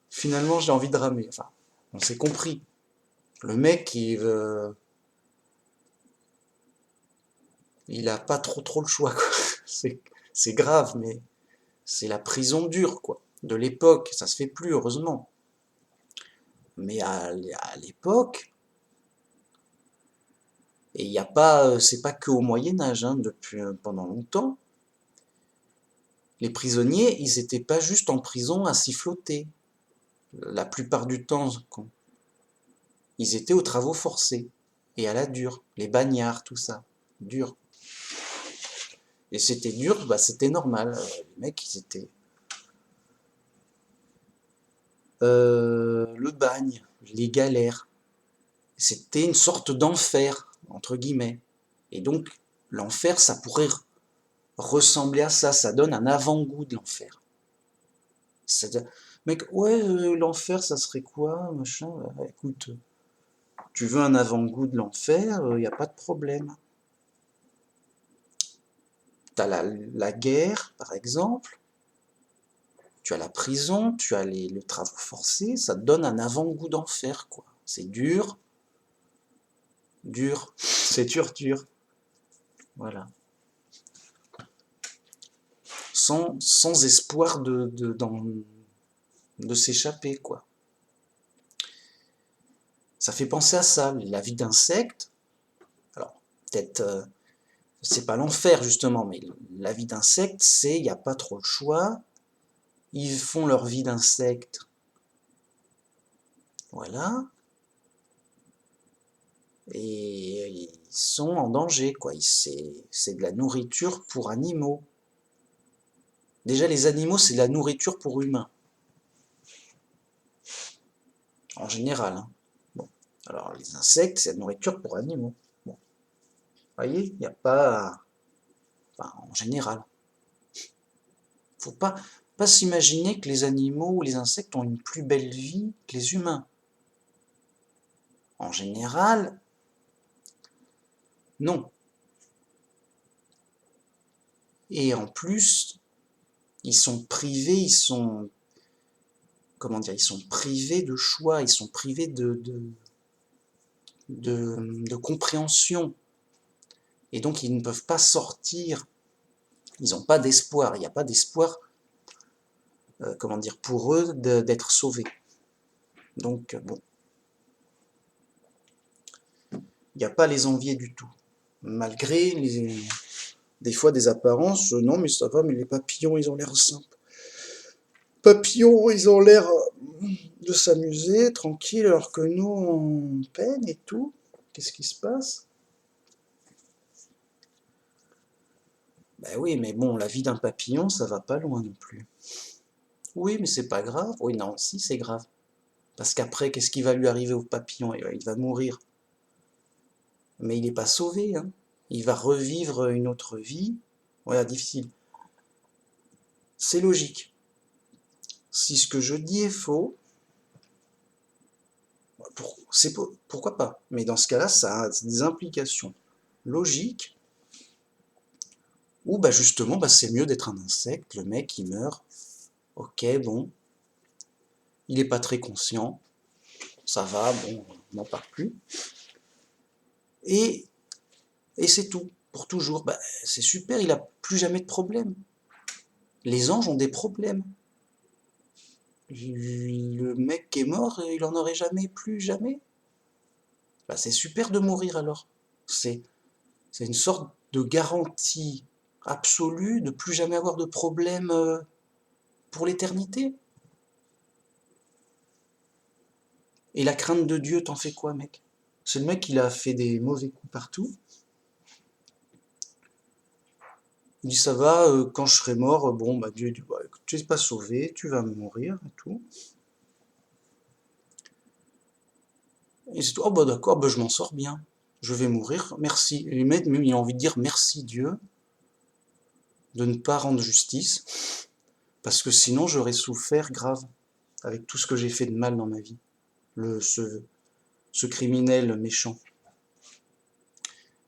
Finalement j'ai envie de ramer, enfin, on s'est compris. Le mec il a pas trop le choix quoi. C'est grave, mais c'est la prison dure quoi. De l'époque, ça se fait plus heureusement. Mais à l'époque, et il n'y a pas, c'est pas que au Moyen Âge, hein, depuis pendant longtemps, les prisonniers, ils étaient pas juste en prison à siffloter. La plupart du temps, ils étaient aux travaux forcés et à la dure, les bagnards, tout ça, dur. Et c'était dur, bah c'était normal. Les mecs, ils étaient le bagne, les galères. C'était une sorte d'enfer entre guillemets. Et donc l'enfer, ça pourrait ressembler à ça. Ça donne un avant-goût de l'enfer. C'est-à-dire, mec, ouais, l'enfer, ça serait quoi, machin, écoute, tu veux un avant-goût de l'enfer, y a pas de problème. T'as la guerre, par exemple, tu as la prison, tu as le travail forcé, ça te donne un avant-goût d'enfer, quoi. C'est dur, dur, c'est dur, voilà. Sans espoir de s'échapper, quoi. Ça fait penser à ça, la vie d'insecte. Alors, peut-être, c'est pas l'enfer justement, mais la vie d'insecte, c'est, il n'y a pas trop le choix. Ils font leur vie d'insecte, voilà, et ils sont en danger, quoi. C'est de la nourriture pour animaux. Déjà, les animaux, c'est de la nourriture pour humains, en général, hein. Bon. Alors, les insectes, c'est de la nourriture pour animaux. Bon. Vous voyez, il n'y a pas... Enfin, en général. Faut pas s'imaginer que les animaux ou les insectes ont une plus belle vie que les humains. En général, non. Et en plus, ils sont privés, comment dire, ils sont privés de choix, ils sont privés de compréhension. Et donc, ils ne peuvent pas sortir. Ils n'ont pas d'espoir. Il n'y a pas d'espoir, comment dire, pour eux d'être sauvés. Donc, bon, il n'y a pas à les envier du tout. Malgré des fois des apparences, non mais ça va, mais les papillons, ils ont l'air simples. Papillons, ils ont l'air de s'amuser, tranquille, alors que nous, on peine et tout. Qu'est-ce qui se passe? Ben oui, mais bon, la vie d'un papillon, ça va pas loin non plus. Oui, mais c'est pas grave. Oui, non, si, c'est grave. Parce qu'après, qu'est-ce qui va lui arriver au papillon? Il va mourir. Mais il n'est pas sauvé, hein. Il va revivre une autre vie. Voilà, difficile. C'est logique. Si ce que je dis est faux, pourquoi pas? Mais dans ce cas-là, ça a des implications logiques où bah justement bah, c'est mieux d'être un insecte, le mec il meurt, ok bon, il n'est pas très conscient, ça va, bon, on n'en parle plus, et, et c'est tout, pour toujours, bah, c'est super, il n'a plus jamais de problème. Les anges ont des problèmes. Le mec qui est mort, il en aurait jamais, plus jamais. Bah, c'est super de mourir alors. C'est une sorte de garantie absolue de plus jamais avoir de problème pour l'éternité. Et la crainte de Dieu, t'en fais quoi, mec? C'est le mec, il a fait des mauvais coups partout. Il dit, ça va, quand je serai mort, bon, bah Dieu dit, bah, écoute, tu n'es pas sauvé, tu vas mourir et tout. Et c'est tout, oh bah d'accord, bah je m'en sors bien. je vais mourir, merci. Et même il a envie de dire merci Dieu de ne pas rendre justice, parce que sinon j'aurais souffert grave avec tout ce que j'ai fait de mal dans ma vie, ce criminel méchant.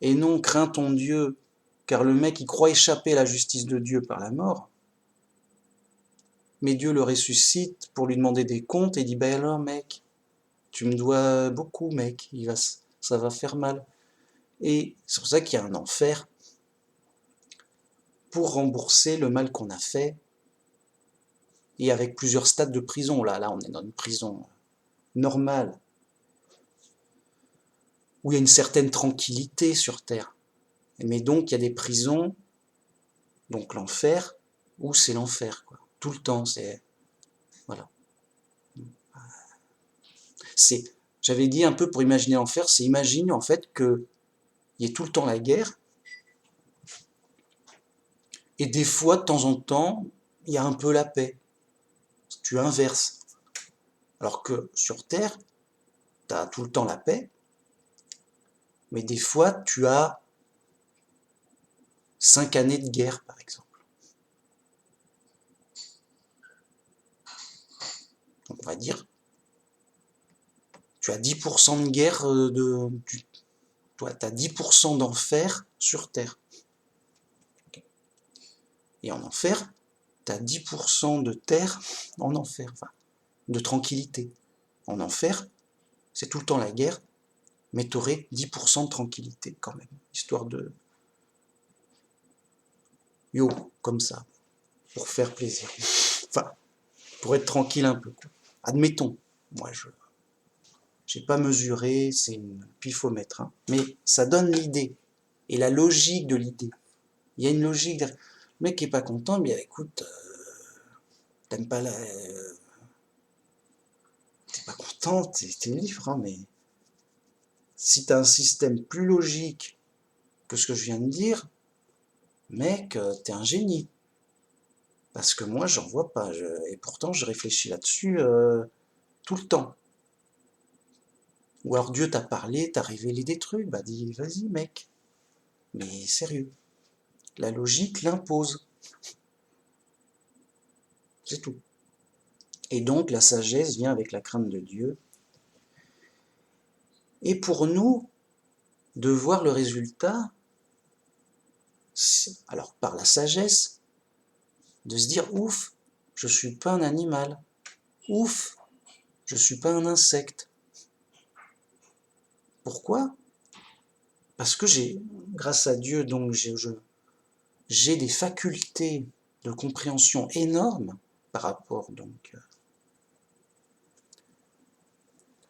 Et non, crains ton Dieu, car le mec il croit échapper à la justice de Dieu par la mort, mais Dieu le ressuscite pour lui demander des comptes et dit, ben alors mec, tu me dois beaucoup mec, ça va faire mal. Et c'est pour ça qu'il y a un enfer, pour rembourser le mal qu'on a fait, et avec plusieurs stades de prison. Là, on est dans une prison normale, où il y a une certaine tranquillité sur Terre. Mais donc, il y a des prisons, donc l'enfer, où c'est l'enfer, quoi. Tout le temps, c'est... Voilà. J'avais dit un peu pour imaginer l'enfer, c'est imagine en fait qu'il y ait tout le temps la guerre, et des fois, de temps en temps, il y a un peu la paix. Tu inverses. Alors que sur Terre, tu as tout le temps la paix, mais des fois, tu as 5 années de guerre, par exemple. Donc, on va dire, tu as 10% de guerre, toi, tu as 10% d'enfer sur Terre. Et en enfer, tu as 10% de terre en enfer, enfin, de tranquillité. En enfer, c'est tout le temps la guerre, mais tu aurais 10% de tranquillité quand même, histoire de... Yo, comme ça, pour faire plaisir. Enfin, pour être tranquille un peu. Admettons, moi je n'ai pas mesuré, c'est une pifomètre, hein, mais ça donne l'idée, et la logique de l'idée. Il y a une logique. Le mec qui n'est pas content, mais écoute, t'aimes pas la... t'es pas content, t'es libre, hein, mais si t'as un système plus logique que ce que je viens de dire, mec, t'es un génie. Parce que moi, j'en vois pas. Et pourtant, je réfléchis là-dessus tout le temps. Ou alors Dieu t'a parlé, t'a révélé des trucs, bah dis, vas-y mec. Mais sérieux, la logique l'impose. C'est tout. Et donc la sagesse vient avec la crainte de Dieu. Et pour nous, de voir le résultat, alors par la sagesse, de se dire, ouf, je suis pas un animal. Ouf, je suis pas un insecte. Pourquoi? Parce que grâce à Dieu, donc j'ai des facultés de compréhension énormes par rapport donc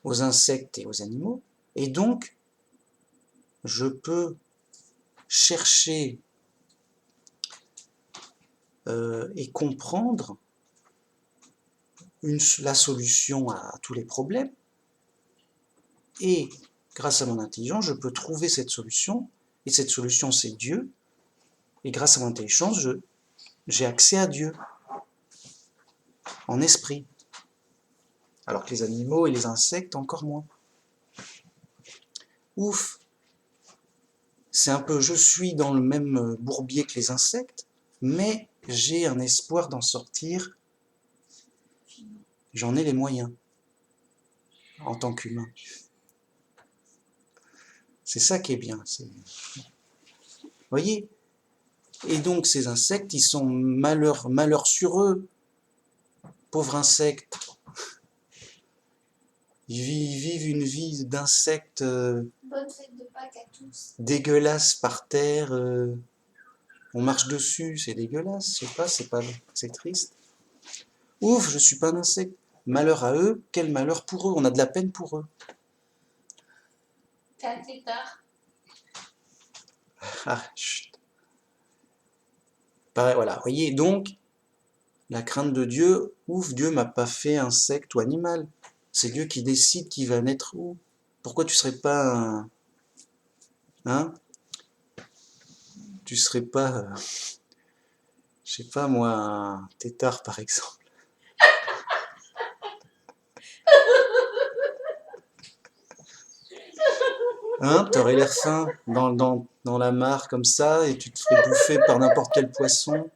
aux insectes et aux animaux, et donc je peux chercher et comprendre la solution à tous les problèmes, et grâce à mon intelligence, je peux trouver cette solution, et cette solution c'est Dieu, et grâce à mon intelligence, j'ai accès à Dieu, en esprit, alors que les animaux et les insectes encore moins. Ouf, c'est un peu, je suis dans le même bourbier que les insectes, mais j'ai un espoir d'en sortir, j'en ai les moyens, en tant qu'humain. C'est ça qui est bien. Vous voyez? Et donc ces insectes, ils sont malheur sur eux, pauvres insectes. Ils vivent une vie d'insectes Bonne fête de Pâques à tous. Dégueulasses par terre. On marche dessus, c'est dégueulasse. Je sais pas, c'est triste. Ouf, je suis pas un insecte. Malheur à eux, quel malheur pour eux. On a de la peine pour eux. T'es un tétard. Ah, chut. Pareil, voilà. Vous voyez, donc, la crainte de Dieu, ouf, Dieu m'a pas fait insecte ou animal. C'est Dieu qui décide qui va naître où. Pourquoi tu serais pas un... Hein? Tu serais pas... je sais pas moi, un tétard par exemple. Hein, t'aurais l'air fin dans la mare comme ça et tu te ferais bouffer par n'importe quel poisson.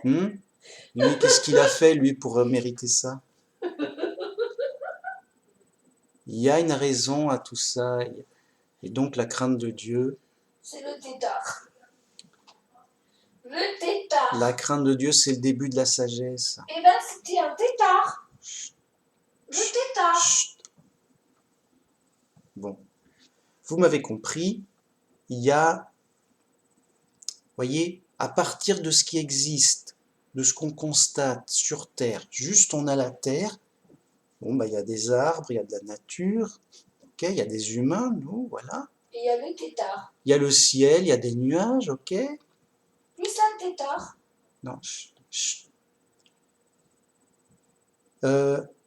Lui, qu'est-ce qu'il a fait, lui, pour mériter ça? Il y a une raison à tout ça. Et donc, la crainte de Dieu. C'est le tétard. Le tétard. La crainte de Dieu, c'est le début de la sagesse. Eh ben, c'était un tétard. Le tétard. Chut. Bon. Vous m'avez compris, il y a, voyez, à partir de ce qui existe, de ce qu'on constate sur Terre, juste on a la Terre, bon, bah, il y a des arbres, il y a de la nature, ok, il y a des humains, nous, voilà. Et il y a le tétard. Il y a le ciel, il y a des nuages, ok. Lui, c'est un tétard. Non, chut.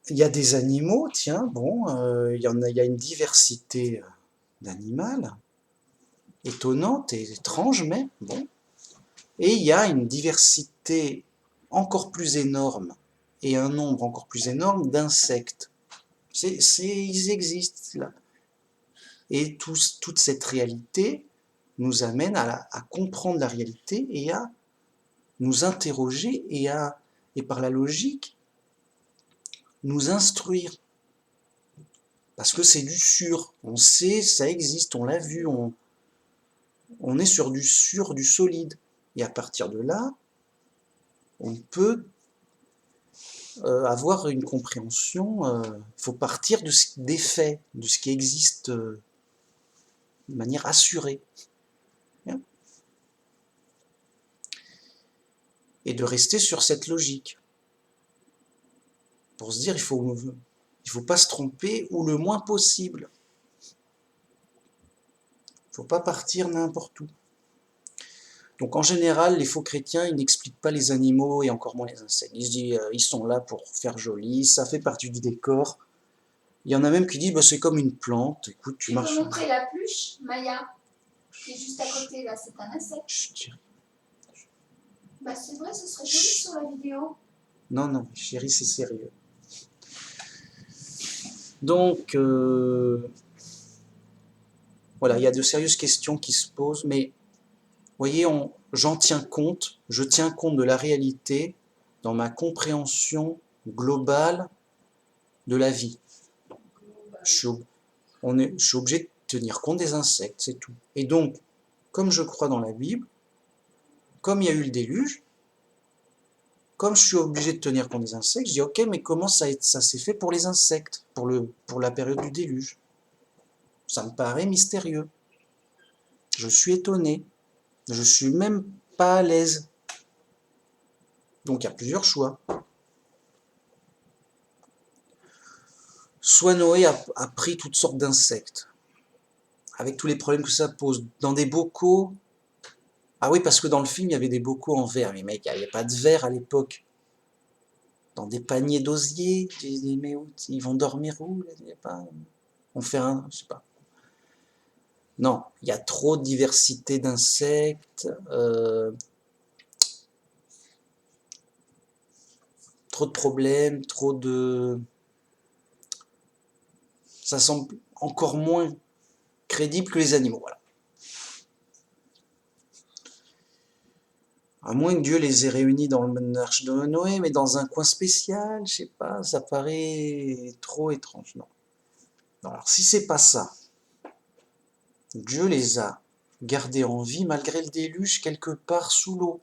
Il y a des animaux, tiens, bon, il y a une diversité d'animal, étonnante et étrange même, bon. Et il y a une diversité encore plus énorme et un nombre encore plus énorme d'insectes. Ils existent là. Et toute cette réalité nous amène à comprendre la réalité et à nous interroger et par la logique, nous instruire. Parce que c'est du sûr. On sait, ça existe, on l'a vu, on est sur du sûr, du solide. Et à partir de là, on peut avoir une compréhension. Il faut partir des faits, de ce qui existe de manière assurée. Bien. Et de rester sur cette logique. Pour se dire, il faut pas se tromper ou le moins possible. Il ne faut pas partir n'importe où. Donc en général, les faux chrétiens, ils n'expliquent pas les animaux et encore moins les insectes. Ils se disent, ils sont là pour faire joli, ça fait partie du décor. Il y en a même qui disent, bah, c'est comme une plante, écoute, tu marches. Tu peux montrer la pluche, Maya, qui est juste à côté, là, c'est un insecte. Chut, bah c'est vrai, ce serait joli sur la vidéo. Non, chérie, c'est sérieux. Donc, voilà, il y a de sérieuses questions qui se posent, mais voyez, j'en tiens compte, je tiens compte de la réalité dans ma compréhension globale de la vie. Je suis obligé de tenir compte des insectes, c'est tout. Et donc, comme je crois dans la Bible, comme il y a eu le déluge, comme je suis obligé de tenir compte des insectes, je dis ok, mais comment ça s'est fait pour les insectes, pour la période du déluge? Ça me paraît mystérieux. Je suis étonné. Je suis même pas à l'aise. Donc il y a plusieurs choix. Soit Noé a pris toutes sortes d'insectes, avec tous les problèmes que ça pose, dans des bocaux. Ah oui, parce que dans le film, il y avait des bocaux en verre. Mais mec, il n'y avait pas de verre à l'époque. Dans des paniers d'osier. Mais où, ils vont dormir où là, il y a pas... On fait un... Je sais pas. Non, il y a trop de diversité d'insectes. Trop de problèmes, trop de... Ça semble encore moins crédible que les animaux, voilà. À moins que Dieu les ait réunis dans l'arche de Noé, mais dans un coin spécial, je sais pas, ça paraît trop étrange, non. Non, alors si c'est pas ça, Dieu les a gardés en vie malgré le déluge quelque part sous l'eau.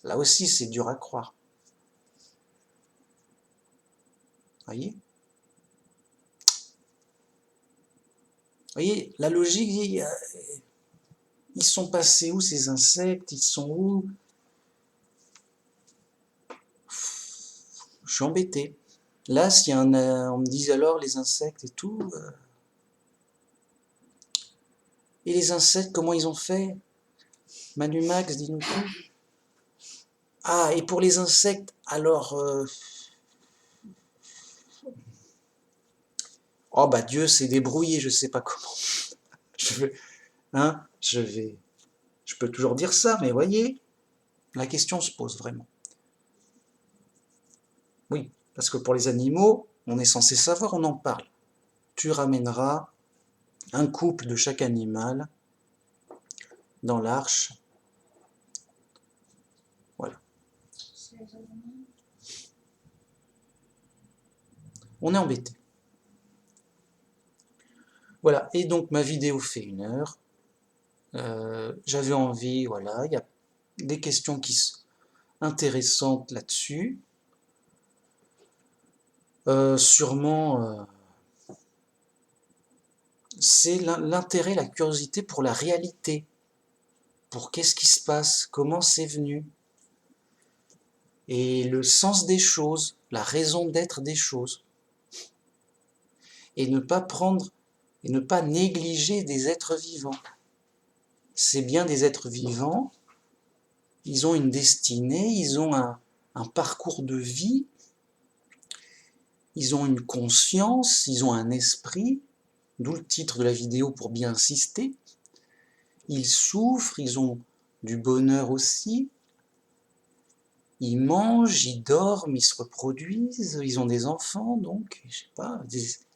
Là aussi, c'est dur à croire. Voyez ? Voyez, la logique dit, ils sont passés où ces insectes? Ils sont où? Je suis embêté. Là, si on me dit alors les insectes et tout... Et les insectes, comment ils ont fait? Manu Max, dis-nous tout. Ah, et pour les insectes, alors... Oh bah Dieu s'est débrouillé, je sais pas comment. Je peux toujours dire ça, mais voyez, la question se pose vraiment. Oui, parce que pour les animaux, on est censé savoir, on en parle. Tu ramèneras un couple de chaque animal dans l'arche. Voilà. On est embêté. Voilà, et donc ma vidéo fait 1 heure. J'avais envie, voilà, il y a des questions qui sont intéressantes là-dessus. Sûrement, c'est l'intérêt, la curiosité pour la réalité, pour qu'est-ce qui se passe, comment c'est venu, et le sens des choses, la raison d'être des choses, et ne pas prendre, et ne pas négliger des êtres vivants. C'est bien des êtres vivants, ils ont une destinée, ils ont un parcours de vie, ils ont une conscience, ils ont un esprit, d'où le titre de la vidéo pour bien insister. Ils souffrent, ils ont du bonheur aussi, ils mangent, ils dorment, ils se reproduisent, ils ont des enfants, donc, je sais pas,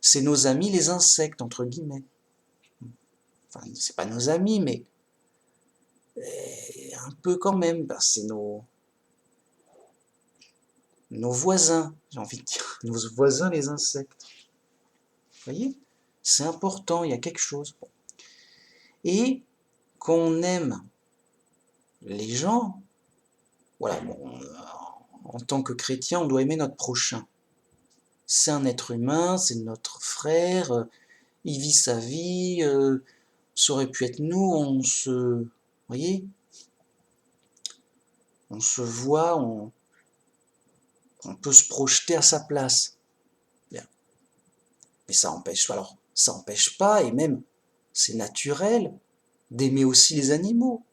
c'est nos amis les insectes, entre guillemets. Enfin, c'est pas nos amis, mais un peu quand même, c'est nos voisins, j'ai envie de dire, nos voisins les insectes. Vous voyez? C'est important, il y a quelque chose. Et qu'on aime les gens, voilà, bon, en tant que chrétien, on doit aimer notre prochain. C'est un être humain, c'est notre frère, il vit sa vie, ça aurait pu être nous, vous voyez, on se voit, on peut se projeter à sa place. Bien. Mais ça empêche pas, et même, c'est naturel, d'aimer aussi les animaux,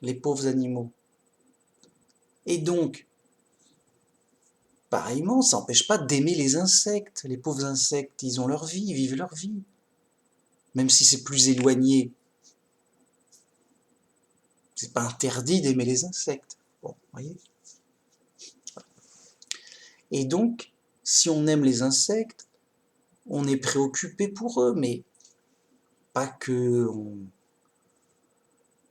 les pauvres animaux. Et donc, pareillement, ça n'empêche pas d'aimer les insectes. Les pauvres insectes, ils ont leur vie, ils vivent leur vie. Même si c'est plus éloigné, c'est pas interdit d'aimer les insectes. Bon, vous voyez. Et donc, si on aime les insectes, on est préoccupé pour eux, mais pas que vous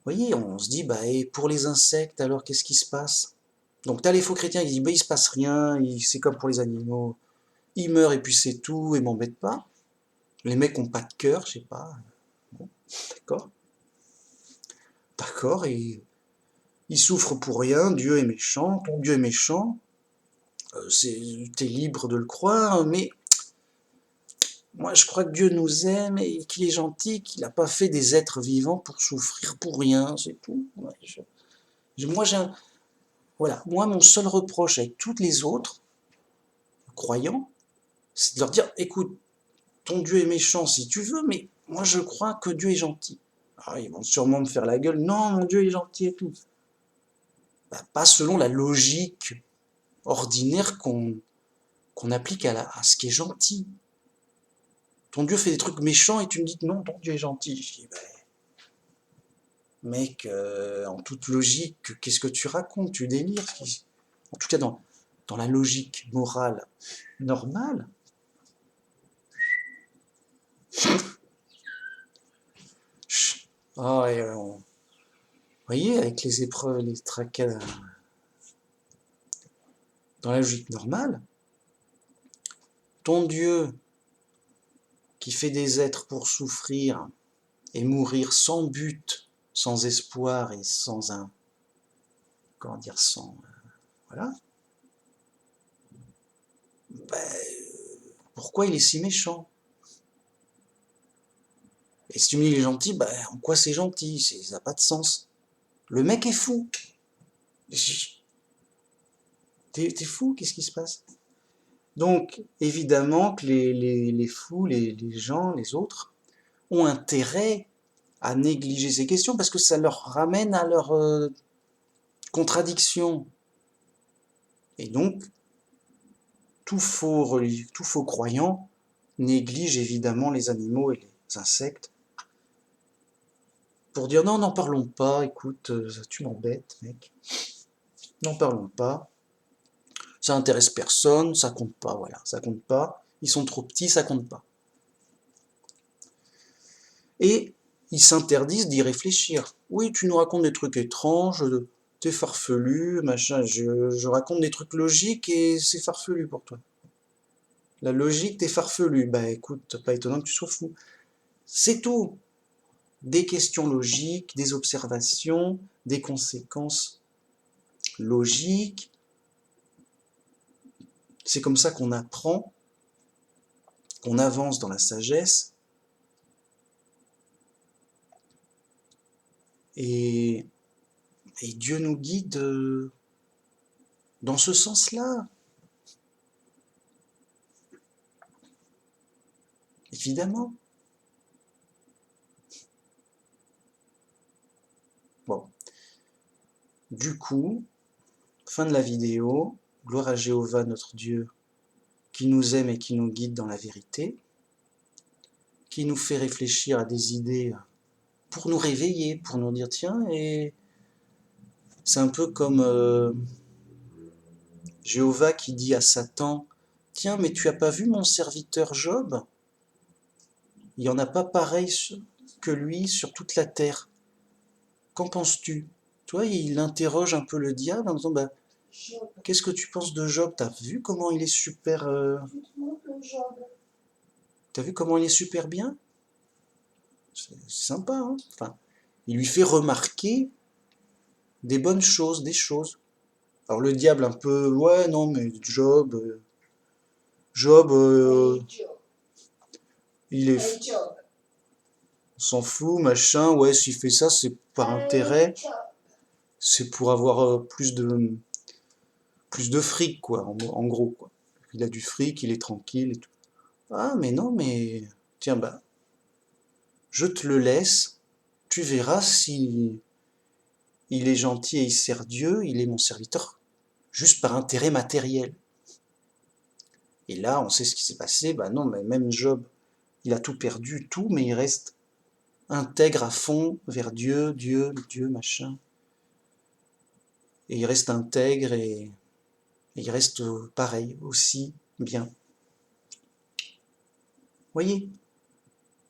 voyez, on se dit, bah, et pour les insectes, alors qu'est-ce qui se passe? Donc t'as les faux chrétiens qui disent, bah, il se passe rien, c'est comme pour les animaux, ils meurent et puis c'est tout, et m'embêtent pas. Les mecs ont pas de cœur, je sais pas. Bon, d'accord. D'accord, et ils souffrent pour rien, Dieu est méchant, ton Dieu est méchant, t'es libre de le croire, mais moi je crois que Dieu nous aime et qu'il est gentil, qu'il n'a pas fait des êtres vivants pour souffrir pour rien, c'est tout. Ouais, voilà, moi mon seul reproche avec tous les autres croyants, c'est de leur dire, écoute, ton Dieu est méchant si tu veux, mais moi je crois que Dieu est gentil. Alors, ils vont sûrement me faire la gueule, non, mon Dieu est gentil et tout. Bah, pas selon la logique ordinaire qu'on applique à ce qui est gentil. Ton Dieu fait des trucs méchants et tu me dis que non, ton Dieu est gentil. Je dis, bah, mec, en toute logique, qu'est-ce que tu racontes? Tu délires. En tout cas, dans la logique morale normale. Ah, et vous voyez, avec les épreuves, les tracas, dans la logique normale, ton Dieu qui fait des êtres pour souffrir et mourir sans but, sans espoir et sans comment dire, voilà, ben, pourquoi il est si méchant? Et si tu me dis qu'il est gentil, ben, en quoi c'est gentil? Ça n'a pas de sens. Le mec est fou. T'es fou, qu'est-ce qui se passe? Donc, évidemment que les fous, les gens, les autres, ont intérêt à négliger ces questions parce que ça leur ramène à leur contradiction. Et donc, tout faux croyant néglige évidemment les animaux et les insectes pour dire non, n'en parlons pas, écoute, tu m'embêtes, mec. N'en parlons pas. Ça intéresse personne, ça compte pas, voilà, ça compte pas. Ils sont trop petits, ça compte pas. Et ils s'interdisent d'y réfléchir. Oui, tu nous racontes des trucs étranges, t'es farfelu, machin, je raconte des trucs logiques et c'est farfelu pour toi. La logique, t'es farfelu. Bah écoute, pas étonnant que tu sois fou. C'est tout. Des questions logiques, des observations, des conséquences logiques. C'est comme ça qu'on apprend, qu'on avance dans la sagesse. Et, et Dieu nous guide dans ce sens-là. Évidemment. Bon. Du coup, fin de la vidéo. Gloire à Jéhovah, notre Dieu, qui nous aime et qui nous guide dans la vérité, qui nous fait réfléchir à des idées pour nous réveiller, pour nous dire tiens, et c'est un peu comme Jéhovah qui dit à Satan, tiens, mais tu as pas vu mon serviteur Job? Il n'y en a pas pareil que lui sur toute la terre. Qu'en penses-tu? Toi, il interroge un peu le diable en disant, bah, Job. qu'est-ce que tu penses de Job? T'as vu comment il est super... T'as vu comment il est super bien? C'est sympa, hein? Enfin, il lui fait remarquer des bonnes choses, des choses. Alors le diable un peu, ouais, non, mais Job, Hey, Job. il est, Hey, Job. on s'en fout, machin, ouais, s'il fait ça, c'est par intérêt, Hey, Job. c'est pour avoir plus de fric, quoi, en gros, quoi. Il a du fric, il est tranquille et tout. Ah, mais non, mais, tiens, bah, je te le laisse, tu verras si il est gentil et il sert Dieu, il est mon serviteur, juste par intérêt matériel. Et là, on sait ce qui s'est passé, bah non, mais même Job, il a tout perdu, tout, mais il reste intègre à fond vers Dieu, Dieu, machin. Et il reste intègre et il reste pareil, aussi bien. Voyez,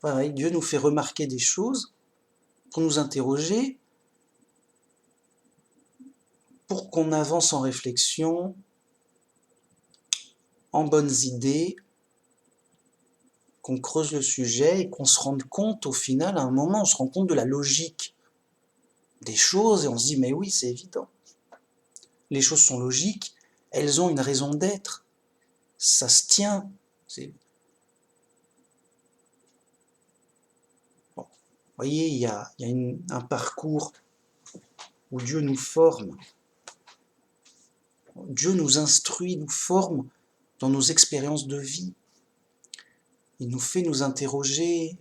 pareil, Dieu nous fait remarquer des choses pour nous interroger, pour qu'on avance en réflexion, en bonnes idées, qu'on creuse le sujet et qu'on se rende compte au final, à un moment, on se rend compte de la logique des choses et on se dit mais oui, c'est évident. Les choses sont logiques, elles ont une raison d'être, ça se tient. Bon. Vous voyez, il y a un parcours où Dieu nous forme, Dieu nous instruit, nous forme dans nos expériences de vie. Il nous fait nous interroger.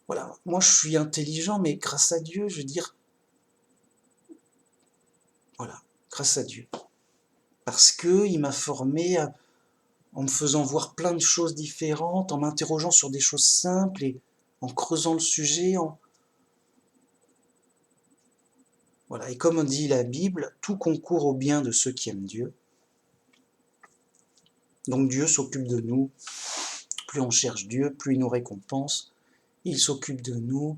Voilà, moi je suis intelligent, mais grâce à Dieu, je veux dire, voilà, grâce à Dieu. Parce qu'il m'a formé en me faisant voir plein de choses différentes, en m'interrogeant sur des choses simples et en creusant le sujet. Voilà. Et comme dit la Bible, tout concourt au bien de ceux qui aiment Dieu. Donc Dieu s'occupe de nous. Plus on cherche Dieu, plus il nous récompense. Il s'occupe de nous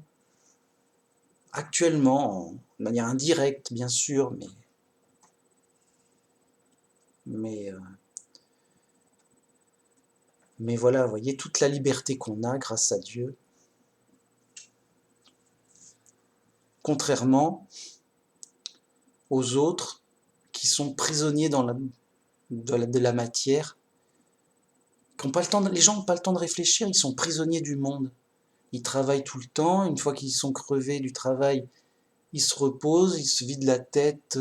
actuellement, de manière indirecte bien sûr, mais, mais voilà, vous voyez, toute la liberté qu'on a grâce à Dieu. Contrairement aux autres qui sont prisonniers de la matière, qui ont pas le temps les gens n'ont pas le temps de réfléchir, ils sont prisonniers du monde. Ils travaillent tout le temps, une fois qu'ils sont crevés du travail, ils se reposent, ils se vident la tête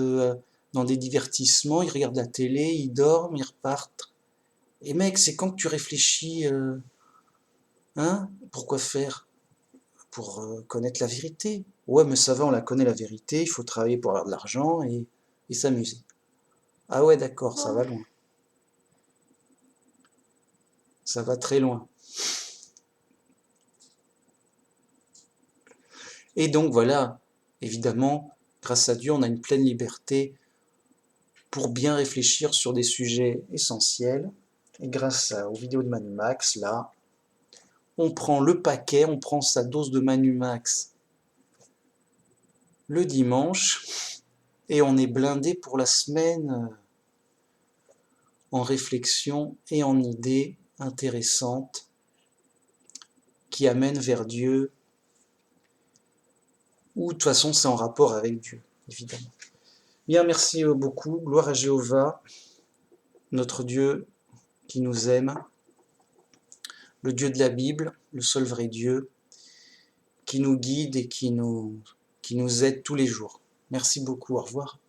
dans des divertissements, ils regardent la télé, ils dorment, ils repartent. Et mec, c'est quand que tu réfléchis, hein? Pourquoi faire? Pour connaître la vérité. Ouais, mais ça va, on la connaît la vérité, il faut travailler pour avoir de l'argent et s'amuser. Ah ouais, d'accord, ça va loin. Ça va très loin. Et donc voilà, évidemment, grâce à Dieu, on a une pleine liberté pour bien réfléchir sur des sujets essentiels. Et grâce aux vidéos de Manu Max, là, on prend le paquet, on prend sa dose de Manu Max le dimanche, et on est blindé pour la semaine en réflexion et en idées intéressantes qui amènent vers Dieu, ou de toute façon c'est en rapport avec Dieu, évidemment. Bien, merci beaucoup, gloire à Jéhovah, notre Dieu qui nous aime, le Dieu de la Bible, le seul vrai Dieu, qui nous guide et qui nous aide tous les jours. Merci beaucoup, au revoir.